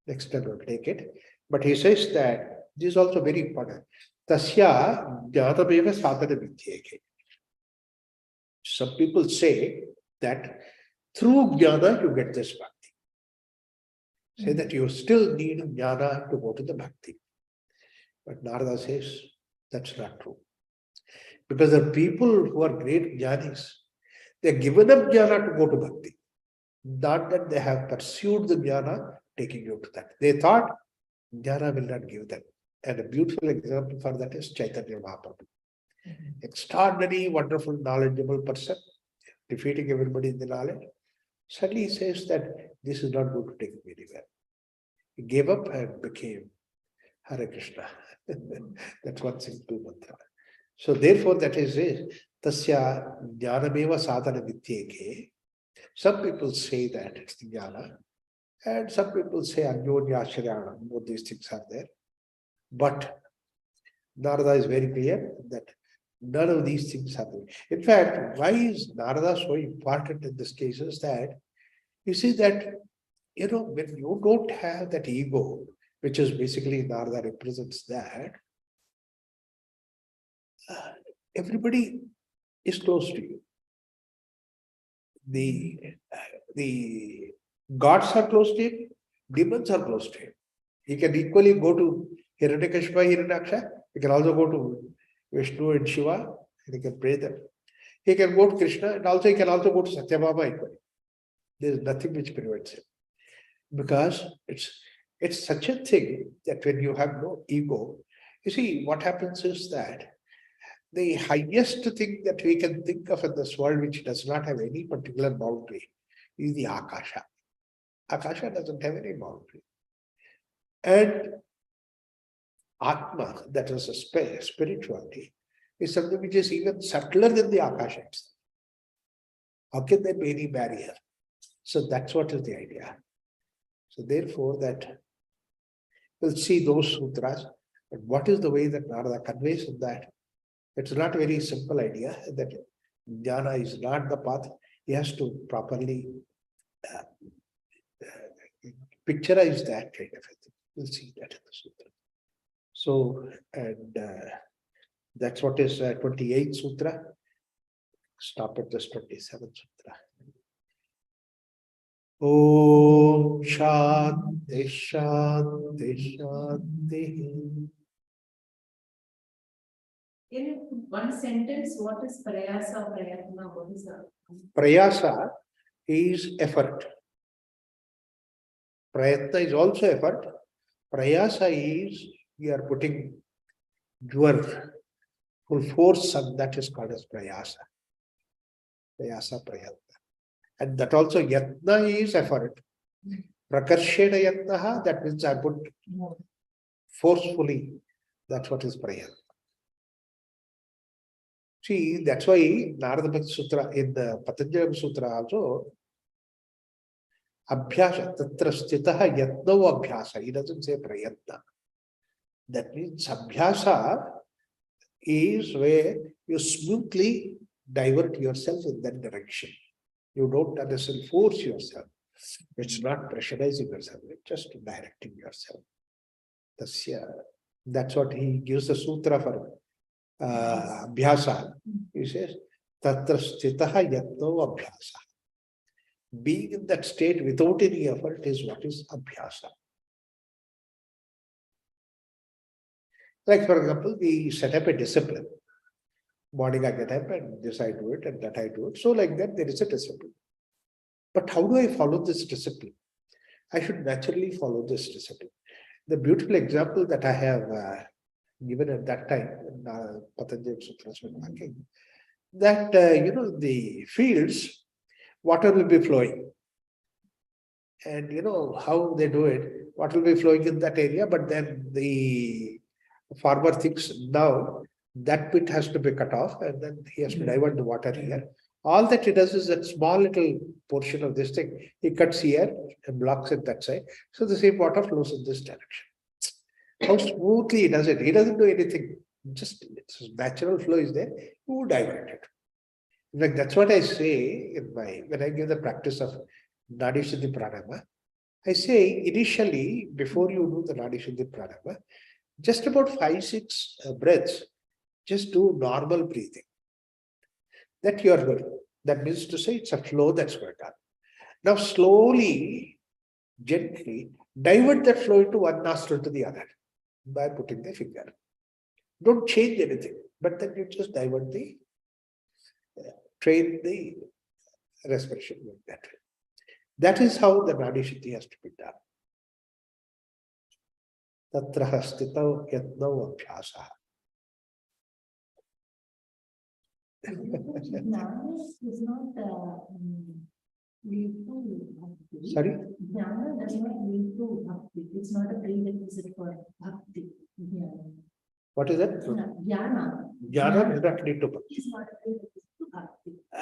next time we'll take it. But he says that this is also very important. Tasya Jnatameva Sadhana Vidyeke. Some people say that through jnana you get this bhakti. Say that you still need jnana to go to the bhakti. But Narada says that's not true. Because the people who are great jnanis, they have given up jnana to go to bhakti. Not that they have pursued the jnana taking you to that. They thought jnana will not give them. And a beautiful example for that is Chaitanya Mahaprabhu. Extraordinary, wonderful, knowledgeable person, defeating everybody in the knowledge. Suddenly he says that this is not going to take me anywhere. He gave up and became Hare Krishna. That's one simple mantra. So therefore that is it. Tasya jnanameva sadhana vidyeke. Some people say that it's the jnana. And some people say anyonya ashrayana. Both these things are there. But Narada is very clear that none of these things happen. In fact, why is Narada so important in this case is that you see that, when you don't have that ego, which is basically Narada represents that, everybody is close to you. The gods are close to him, demons are close to him. He can equally go to Hiranyakashipu, Hiranyaksha. He can also go to Vishnu and Shiva, and he can pray them. He can go to Krishna, and also he can also go to Satyabhama equally. There is nothing which prevents him. Because it's such a thing that when you have no ego, you see, what happens is that the highest thing that we can think of in this world, which does not have any particular boundary, is the Akasha. Akasha doesn't have any boundary. And Atma, that is a spirituality, is something which is even subtler than the Akasha itself. How can there be any barrier? So that's what is the idea. So therefore that we'll see those sutras, but what is the way that Narada conveys in that? It's not a very simple idea that jnana is not the path. He has to properly picturize that kind of a thing. We'll see that in the sutra. So, and that's what is 28th sutra. Stop at this 27th sutra. Om Shanti Shanti Shanti. In one sentence, what is prayasa, prayatna? What is that? Prayasa is effort. Prayatna is also effort. Prayasa is you are putting your full force, and that is called as prayasa. Prayasa, prayatna. And that also yatna is effort. Prakarshena yatnaha, that means I put forcefully. That's what is prayatna. See, that's why Narada Bhakti Sutra, in the Patanjali Sutra also, Abhyasa, Tatra Sthitaha Yatno Abhyasa. He doesn't say Prayatna. That means Abhyasa is where you smoothly divert yourself in that direction. You don't necessarily force yourself. It's not pressurizing yourself, it's just directing yourself. That's what he gives the sutra for Abhyasa. He says, Tatra Sthitaha Yatno Abhyasa. Being in that state without any effort is what is Abhyasa. Like, for example, we set up a discipline. Morning I get up and this I do it and that I do it. So like that, there is a discipline. But how do I follow this discipline? I should naturally follow this discipline. The beautiful example that I have given at that time, in Patanjali Sutras when working, that, the fields, water will be flowing. And how they do it, water will be flowing in that area, but then the farmer thinks now that bit has to be cut off and then he has to divert the water here. All that he does is that small little portion of this thing, he cuts here and blocks it that side. So the same water flows in this direction. How smoothly he does it. He doesn't do anything. Just its natural flow is there. You divert it. In fact, that's what I say when I give the practice of Nadi Shuddhi Pranayama. I say initially, before you do the Nadi Shuddhi Pranayama, just about 5-6 breaths, just do normal breathing. That you are good. That means to say it's a flow that's going on. Now slowly, gently, divert that flow into one nostril to the other by putting the finger. Don't change anything, but then you just divert train the respiration like that. That is how the Nadi Shuddhi has to be done. Tatra hastitav yatnav abhyasah. Jnana does not lead to bhakti. Sorry? Jnana does not lead to bhakti. It's not a prerequisite for bhakti. Jnana. What is that? Jnana. Jnana does not lead to bhakti. Is not a prerequisite to bhakti. I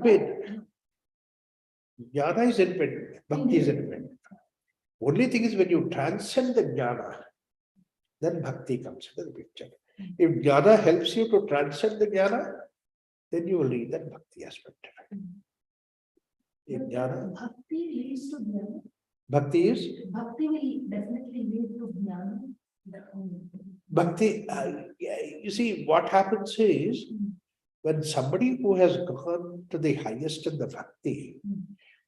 mean, jnana is independent, bhakti is independent. Only thing is when you transcend the jnana, then bhakti comes into the picture. If jnana helps you to transcend the jnana, then you will need that bhakti aspect. If jnana, Bhakti leads to jnana. bhakti is Bhakti will definitely lead to jnana. bhakti. You see, what happens is when somebody who has gone to the highest in the bhakti,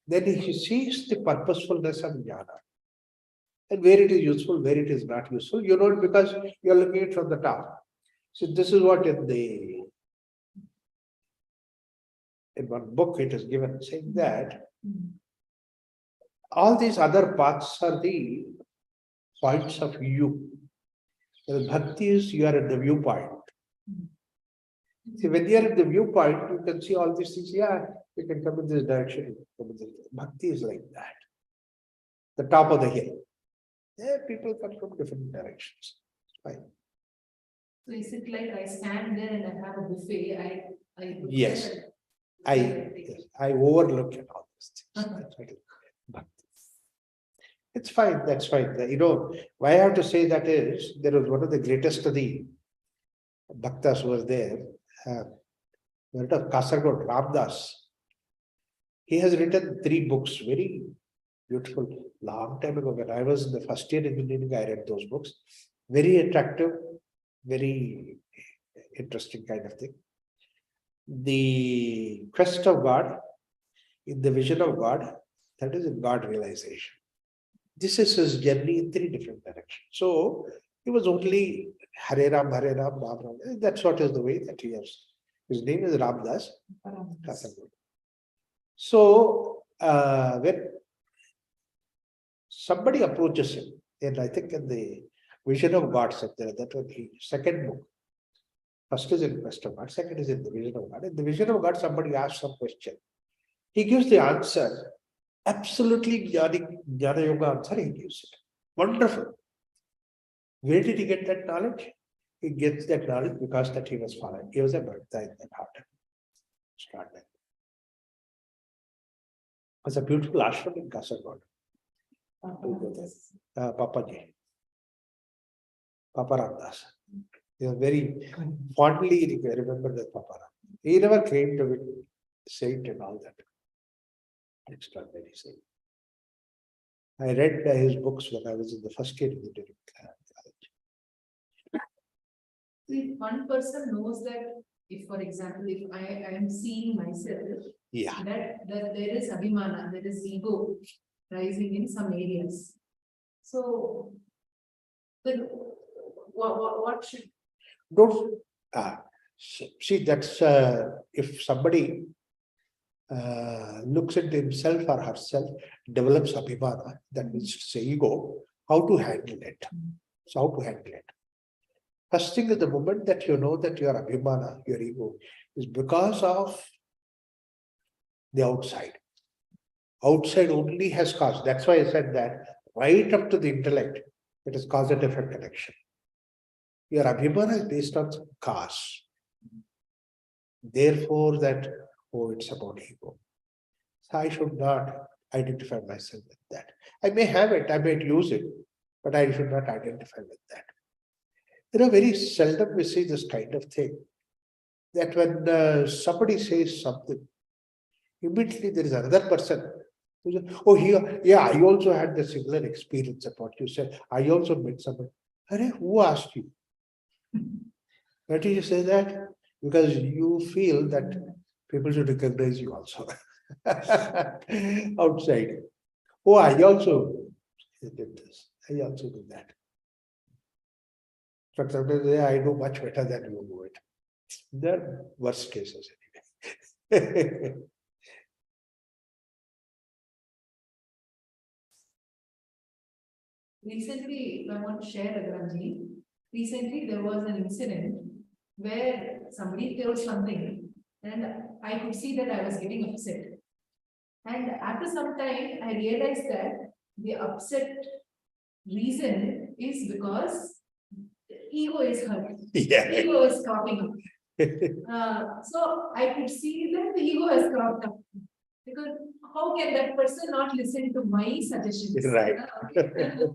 then he sees the purposefulness of jnana. And where it is useful, where it is not useful, you know it because you are looking at it from the top. So this is what in one book it is given, saying that all these other paths are the points of view. The bhakti is you are at the viewpoint. See, when you are at the viewpoint, you can see all these things. Yeah, you can come in this direction. Bhakti is like that. The top of the hill. Yeah, people come from different directions. Fine. So is it like I stand there and I have a buffet? I Yes. I overlook at all these things. That's what bhakti. It's fine, that's fine. Why I have to say that is, there was one of the greatest of the bhaktas who was there, Kasaragod, Ramdas. He has written 3 books, very beautiful, long time ago. When I was in the first year engineering, I read those books. Very attractive, very interesting kind of thing. The quest of God, in the vision of God, that is in God realization. This is his journey in 3 different directions. So he was only Hare Ram, Ram Ram. That's what is the way that he has. His name is Ramdas. So when somebody approaches him, and I think in the Vision of God, that was the second book. First is in Quest of God, second is in the Vision of God. In the Vision of God, somebody asks some question. He gives the answer. Absolutely Jnana Yoga answer, he gives it. Wonderful. Where did he get that knowledge? He gets that knowledge because that he was following. He was a bhakta in that heart. Started. It was a beautiful ashram in Kasaragod. Papaji. Papa Ramdas. He was very fondly remember that Papa Ram. He never claimed to be saint and all that. Extraordinary saint. I read his books when I was in the first year of the college. If one person knows that, if for example, if I am seeing myself, Yeah. that there is abhimana, there is ego rising in some areas. So then what should, Don't, see, that's, if somebody looks at himself or herself, develops abhimana, that means to say ego, how to handle it. So how to handle it? First thing is the moment that you know that your abhimana, your ego, is because of the outside. Outside only has cause. That's why I said that right up to the intellect, it is cause and effect connection. Your abhimana is based on cause. Therefore, that, oh, it's about ego. So I should not identify myself with that. I may have it, I may use it, but I should not identify with that. Very seldom we see this kind of thing. That when somebody says something, immediately there is another person who says, oh, yeah, I also had the similar experience of what you said. I also met somebody. Who asked you? Why did you say that? Because you feel that people should recognize you also. Outside. Oh, I also did this. I also do that. But sometimes I do much better than you do it. There are worst cases anyway. recently, I want to share, Raghuramji. Recently, there was an incident where somebody threw something and I could see that I was getting upset. And after some time, I realized that the upset reason is because ego is hurt. Yeah. Ego is cropping up. So I could see that the ego has cropped up. Because how can that person not listen to my suggestions? Right. I'm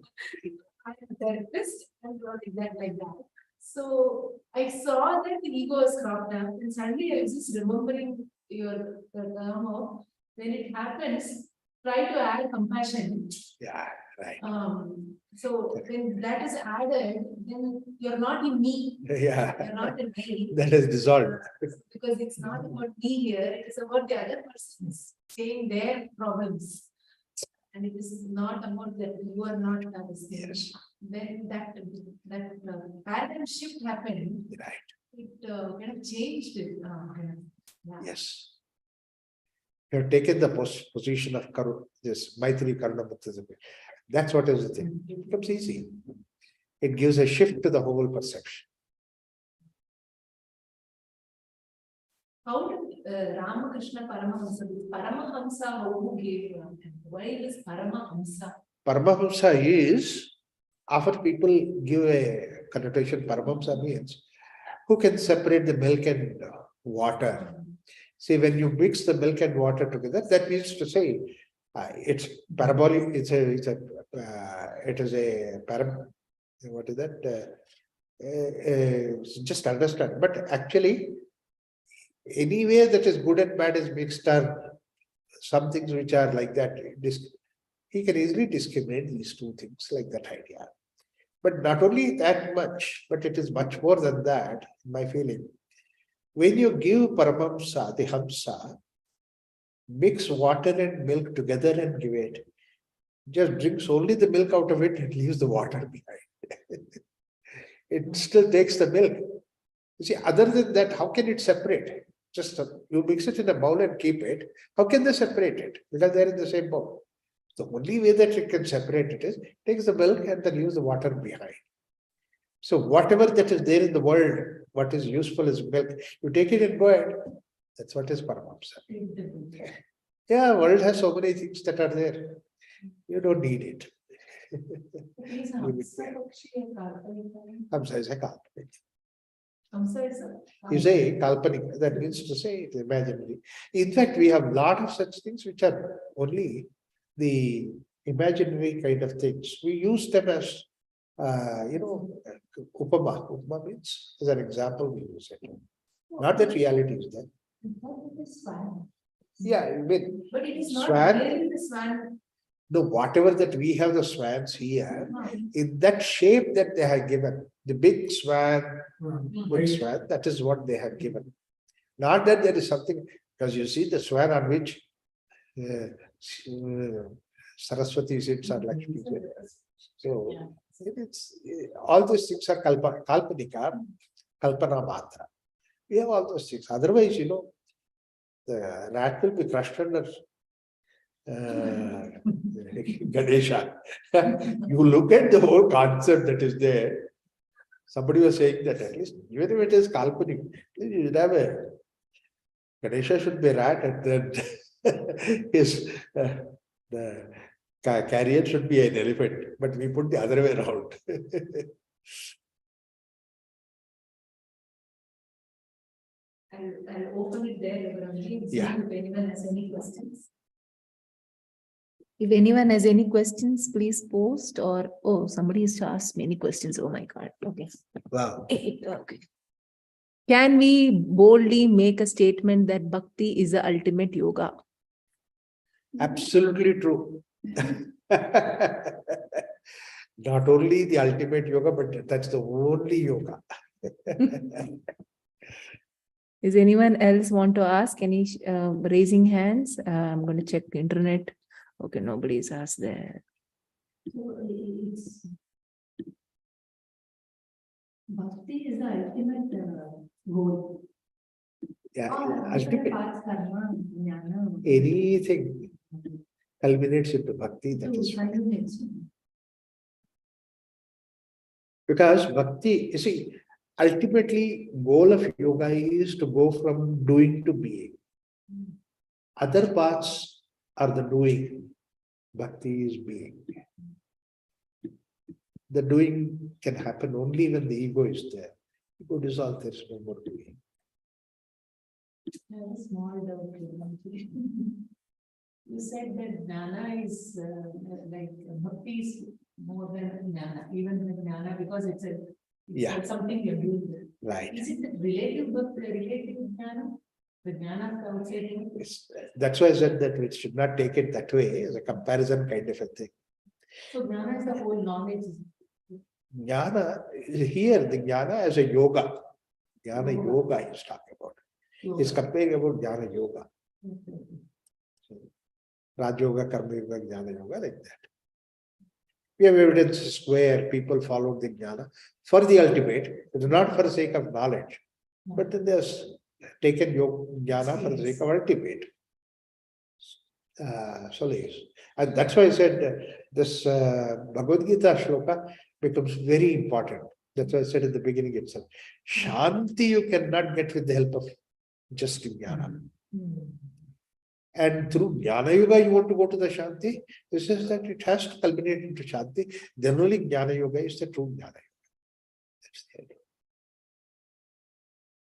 a therapist and not exactly like that. So I saw that the ego is cropped up, and suddenly I was just remembering your term of when it happens, try to add compassion. Yeah, right. So when that is added, then you're not in me. Yeah. You're not in me. That is dissolved. Because it's not about me here, it is about the other persons saying their problems. And it is not about that you are not understanding. Yes. When that paradigm shift happened, Right. it kind of changed it. Yeah. Yes. You have taken the position of this Maitri Karuna Bhaktazam. That's what is the thing. It becomes easy. It gives a shift to the whole perception. How did Ramakrishna Paramahamsa, who gave why is Paramahamsa? Paramahamsa is, often people give a connotation, Paramahamsa means who can separate the milk and water. See, when you mix the milk and water together, that means to say it's parabolic. It is a what is that? Just understand. But actually, anywhere that is good and bad is mixed, are some things which are like that. He can easily discriminate these two things like that idea. But not only that much, but it is much more than that, in my feeling. When you give Paramahamsa, the Hamsa, mix water and milk together and give it, just drinks only the milk out of it and leaves the water behind. It still takes the milk. You see, other than that, how can it separate? Just you mix it in a bowl and keep it. How can they separate it? Because they're in the same bowl. The only way that it can separate it is takes the milk and then leaves the water behind. So whatever that is there in the world, what is useful is milk. You take it and go ahead. That's what is Paramahamsa. Yeah, world has so many things that are there. You don't need it. Hamsa is a kalpanik. You say kalpanik, that means to say it imaginary. In fact, we have a lot of such things which are only the imaginary kind of things. We use them as upama. Upama means, as an example, we use it. Not that reality is there. Yeah, I mean, but it is not swan, really the swan. No, whatever that we have the swans here, in that shape that they have given, the big swan, good swan, that is what they have given. Not that there is something, because you see the swan on which Saraswati sits or Lakshmi sits. So It's all those things are kalpanika, kalpana matra. We have all those things. Otherwise, the rat will be crushed under Ganesha. You look at the whole concept that is there. Somebody was saying that at least, even if it is kalpanik, you should have a Ganesha should be a rat, and then his the carrier should be an elephant. But we put the other way around. I'll open it there, Raghuramji, and see Yeah. if anyone has any questions. If anyone has any questions, please post or, oh, somebody has asked many questions. Oh my God. Okay. Wow. Okay. Can we boldly make a statement that bhakti is the ultimate yoga? Absolutely true. Not only the ultimate yoga, but that's the only yoga. Is anyone else want to ask any raising hands? I'm going to check the internet. Okay, nobody's asked there. So it's bhakti is the ultimate goal. Yeah, Or ultimate, path, karma, jnana. anything culminates into bhakti. That So is culminates. because bhakti, you see, ultimately goal of yoga is to go from doing to being. Other parts are the doing. Bhakti is being. The doing can happen only when the ego is there. Ego dissolves, there is no more doing. I have a small doubt. Raghuramji. You said that jnana is like bhakti is more than jnana, even with jnana, because it's Yeah. like something you're doing. Right. Is it relative bhakti, relative jnana? The jnana of outside world? That's why I said that we should not take it that way as a comparison kind of a thing. So jnana is the whole knowledge. Jnana, here the jnana as a yoga. Jnana yoga he's talking about. He's comparing about jnana yoga. Raj Yoga, Karma Yoga, Jnana Yoga, like that. We have evidences where people followed the jnana for the ultimate, it's not for the sake of knowledge, but then there's taken jnana for the sake of ultimate. So yes, and that's why I said this Bhagavad Gita shloka becomes very important. That's why I said at the beginning itself. Shanti you cannot get with the help of just jnana. And through Jnana Yoga, you want to go to the Shanti. This is that it has to culminate into Shanti. Then only Jnana Yoga is the true Jnana Yoga. That's the idea.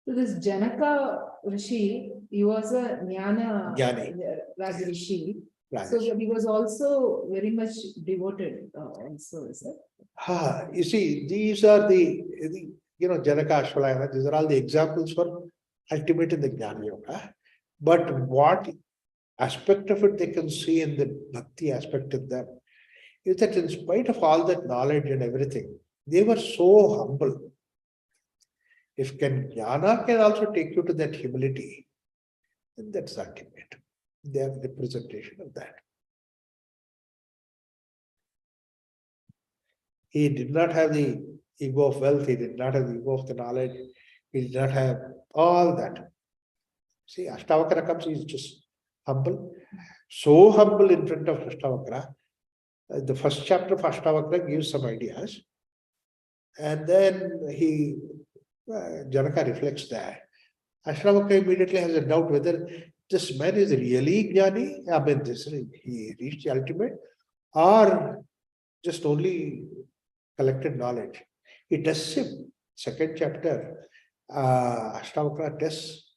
So this Janaka Rishi, he was a Jnani. Raj Rishi. Right. So he was also very much devoted also, is it? You see, these are the Janaka Ashvalayana, these are all the examples for ultimate in the Jnana Yoga. But what aspect of it they can see in the bhakti aspect of them is that in spite of all that knowledge and everything, they were so humble. If jnana can also take you to that humility, then that's ultimate. They are the representation of that. He did not have the ego of wealth, he did not have the ego of the knowledge, he did not have all that. See, Ashtavakra comes, he is just humble, so humble in front of Ashtavakra. The first chapter of Ashtavakra gives some ideas, and then Janaka reflects that. Ashtavakra immediately has a doubt whether this man is really Jnani, I mean, he reached the ultimate, or just only collected knowledge. He tests him. Second chapter, Ashtavakra tests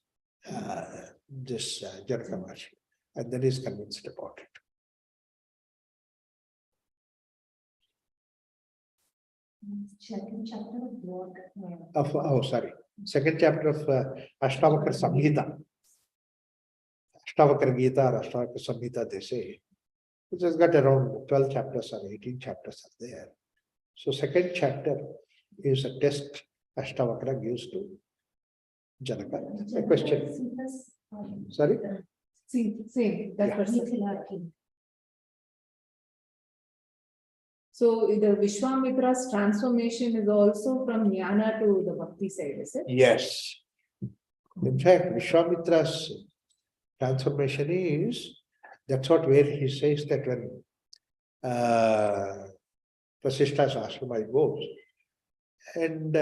this Janaka Maharshi, and then he's convinced about it. Second chapter of what? Second chapter of Ashtavakra Samhita. Ashtavakra Gita or Ashtavakra Samhita, they say, which has got around 12 chapters or 18 chapters are there. So second chapter is a test Ashtavakra gives to Janaka. A question. Sorry? Same, that Yeah. person. So the Vishwamitra's transformation is also from Jnana to the Bhakti side, is it? Yes. In fact, Vishwamitra's transformation is, that's what where he says that when Vasishta's ashrama he goes, and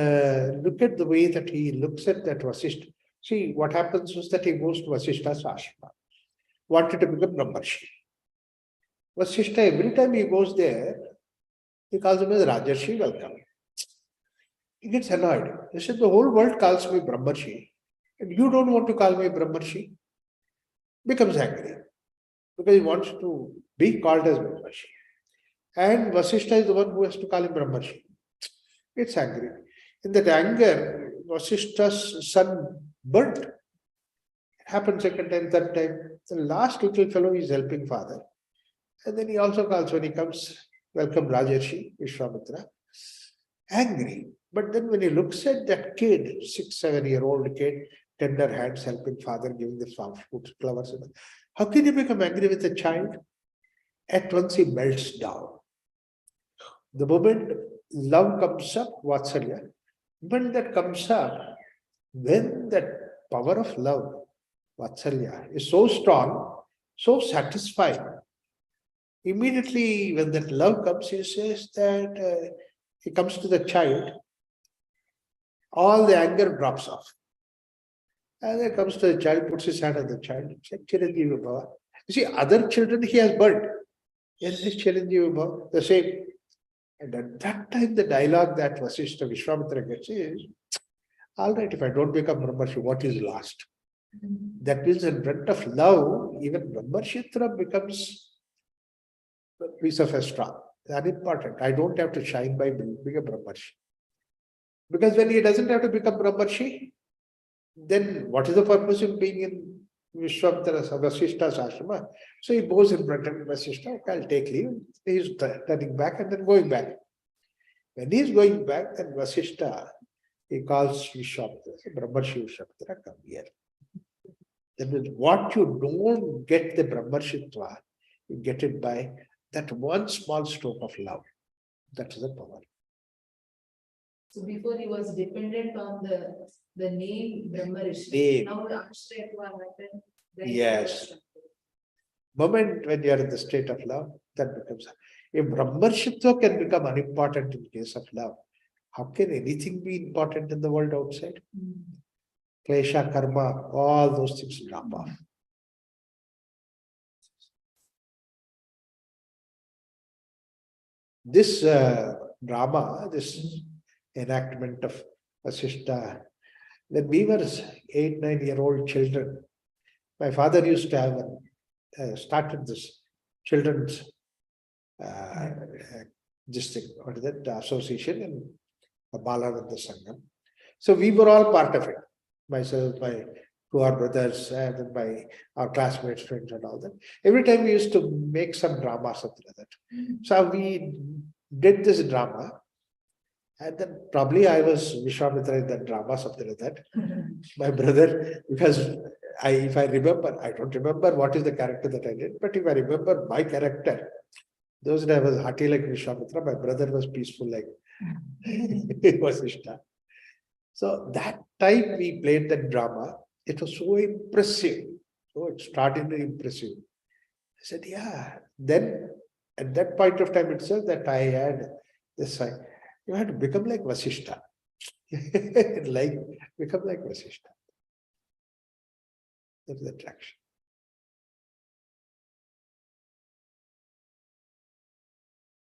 look at the way that he looks at that Vasishta. See, what happens is that he goes to Vasishta's ashrama, wanted to become Brahmarshi. Vasishta, every time he goes there, he calls him as Rajarshi, welcome. He gets annoyed. He said, the whole world calls me Brahmarshi, and you don't want to call me Brahmarshi. Becomes angry, because he wants to be called as Brahmarshi. And Vasishta is the one who has to call him Brahmarshi. It's angry. In that anger, Vasishta's son burnt. It happened second time, third time. The last little fellow is helping father. And then he also calls when he comes, welcome Rajarshi, Vishwamitra. Angry. But then when he looks at that kid, 6-7-year-old kid, tender hands helping father, giving the soft food, flowers. How can you become angry with a child? At once he melts down. The moment love comes up, Vatsalya, when that comes up, when that power of love, Vatsalya, is so strong, so satisfying, immediately when that love comes, he says that he comes to the child, all the anger drops off. And then comes to the child, puts his hand on the child, says, Chiranjeevi Bhava. You see, other children he has burnt. Yes, Chiranjeevi Bhava, the same. And at that time, the dialogue that Vasishta Vishwamitra gets is, all right, if I don't become Brahmarshi, what is lost? That means in front of love, even Brahmarshitra becomes a piece of a straw. Unimportant. I don't have to shine by being a Brahmarshi. Because when he doesn't have to become Brahmarshi, then what is the purpose of being in Vishwamitra's Vasishta's ashrama? So he goes in front of Vasishta, okay, I'll take leave. He's turning back and then going back. When he's going back, then Vasishta, he calls Vishwamitra, Brahmarshi Vishwamitra, come here. That means what you don't get the Brahmarshitva, you get it by that one small stroke of love. That is the power. So before he was dependent on the name Brahmarishi. Name. Now the Ashrayatva happened. then he Yes. was- Moment when you are in the state of love, that becomes. If Brahmarshitva can become unimportant in case of love, how can anything be important in the world outside? Klesha, karma, all those things drop off. This drama, this enactment of Vasishta, when we were 8-9-year-old children, my father used to have started this children's this thing, what is that, association in Balananda Sangam. So we were all part of it. Myself, my two our brothers, and then our classmates, friends, and all that. Every time we used to make some drama, something like that. So we did this drama, and then probably I was Vishwamitra in that drama, something like that. My brother, because if I remember, I don't remember what is the character that I did, but if I remember my character, those days I was hearty like Vishwamitra, my brother was peaceful like Vasishta. So that time we played that drama, it was so impressive, so extraordinarily impressive. I said, yeah. Then at that point of time itself that I had this, you had to become like Vasishta. Like, become like Vasishta. That is attraction.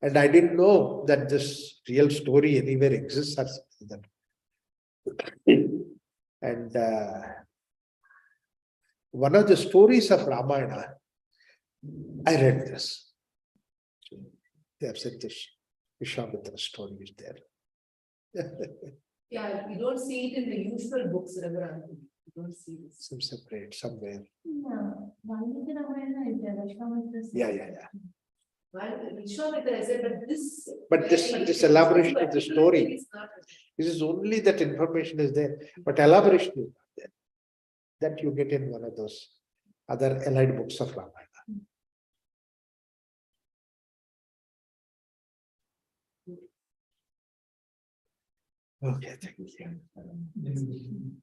And I didn't know that this real story anywhere exists or something like that. And one of the stories of Ramayana, I read this. They have said this Vishwamitra story is there. Yeah, you don't see it in the usual books, Raghuram. You don't see this. Some separate somewhere. No, Valmiki Ramayana is there, Vishwamitra. Yeah. Well, Vishwamitra is there, but this. But this elaboration of the story, this is only that information is there, but elaboration is not there. That you get in one of those other allied books of Ramayana. Okay, thank you.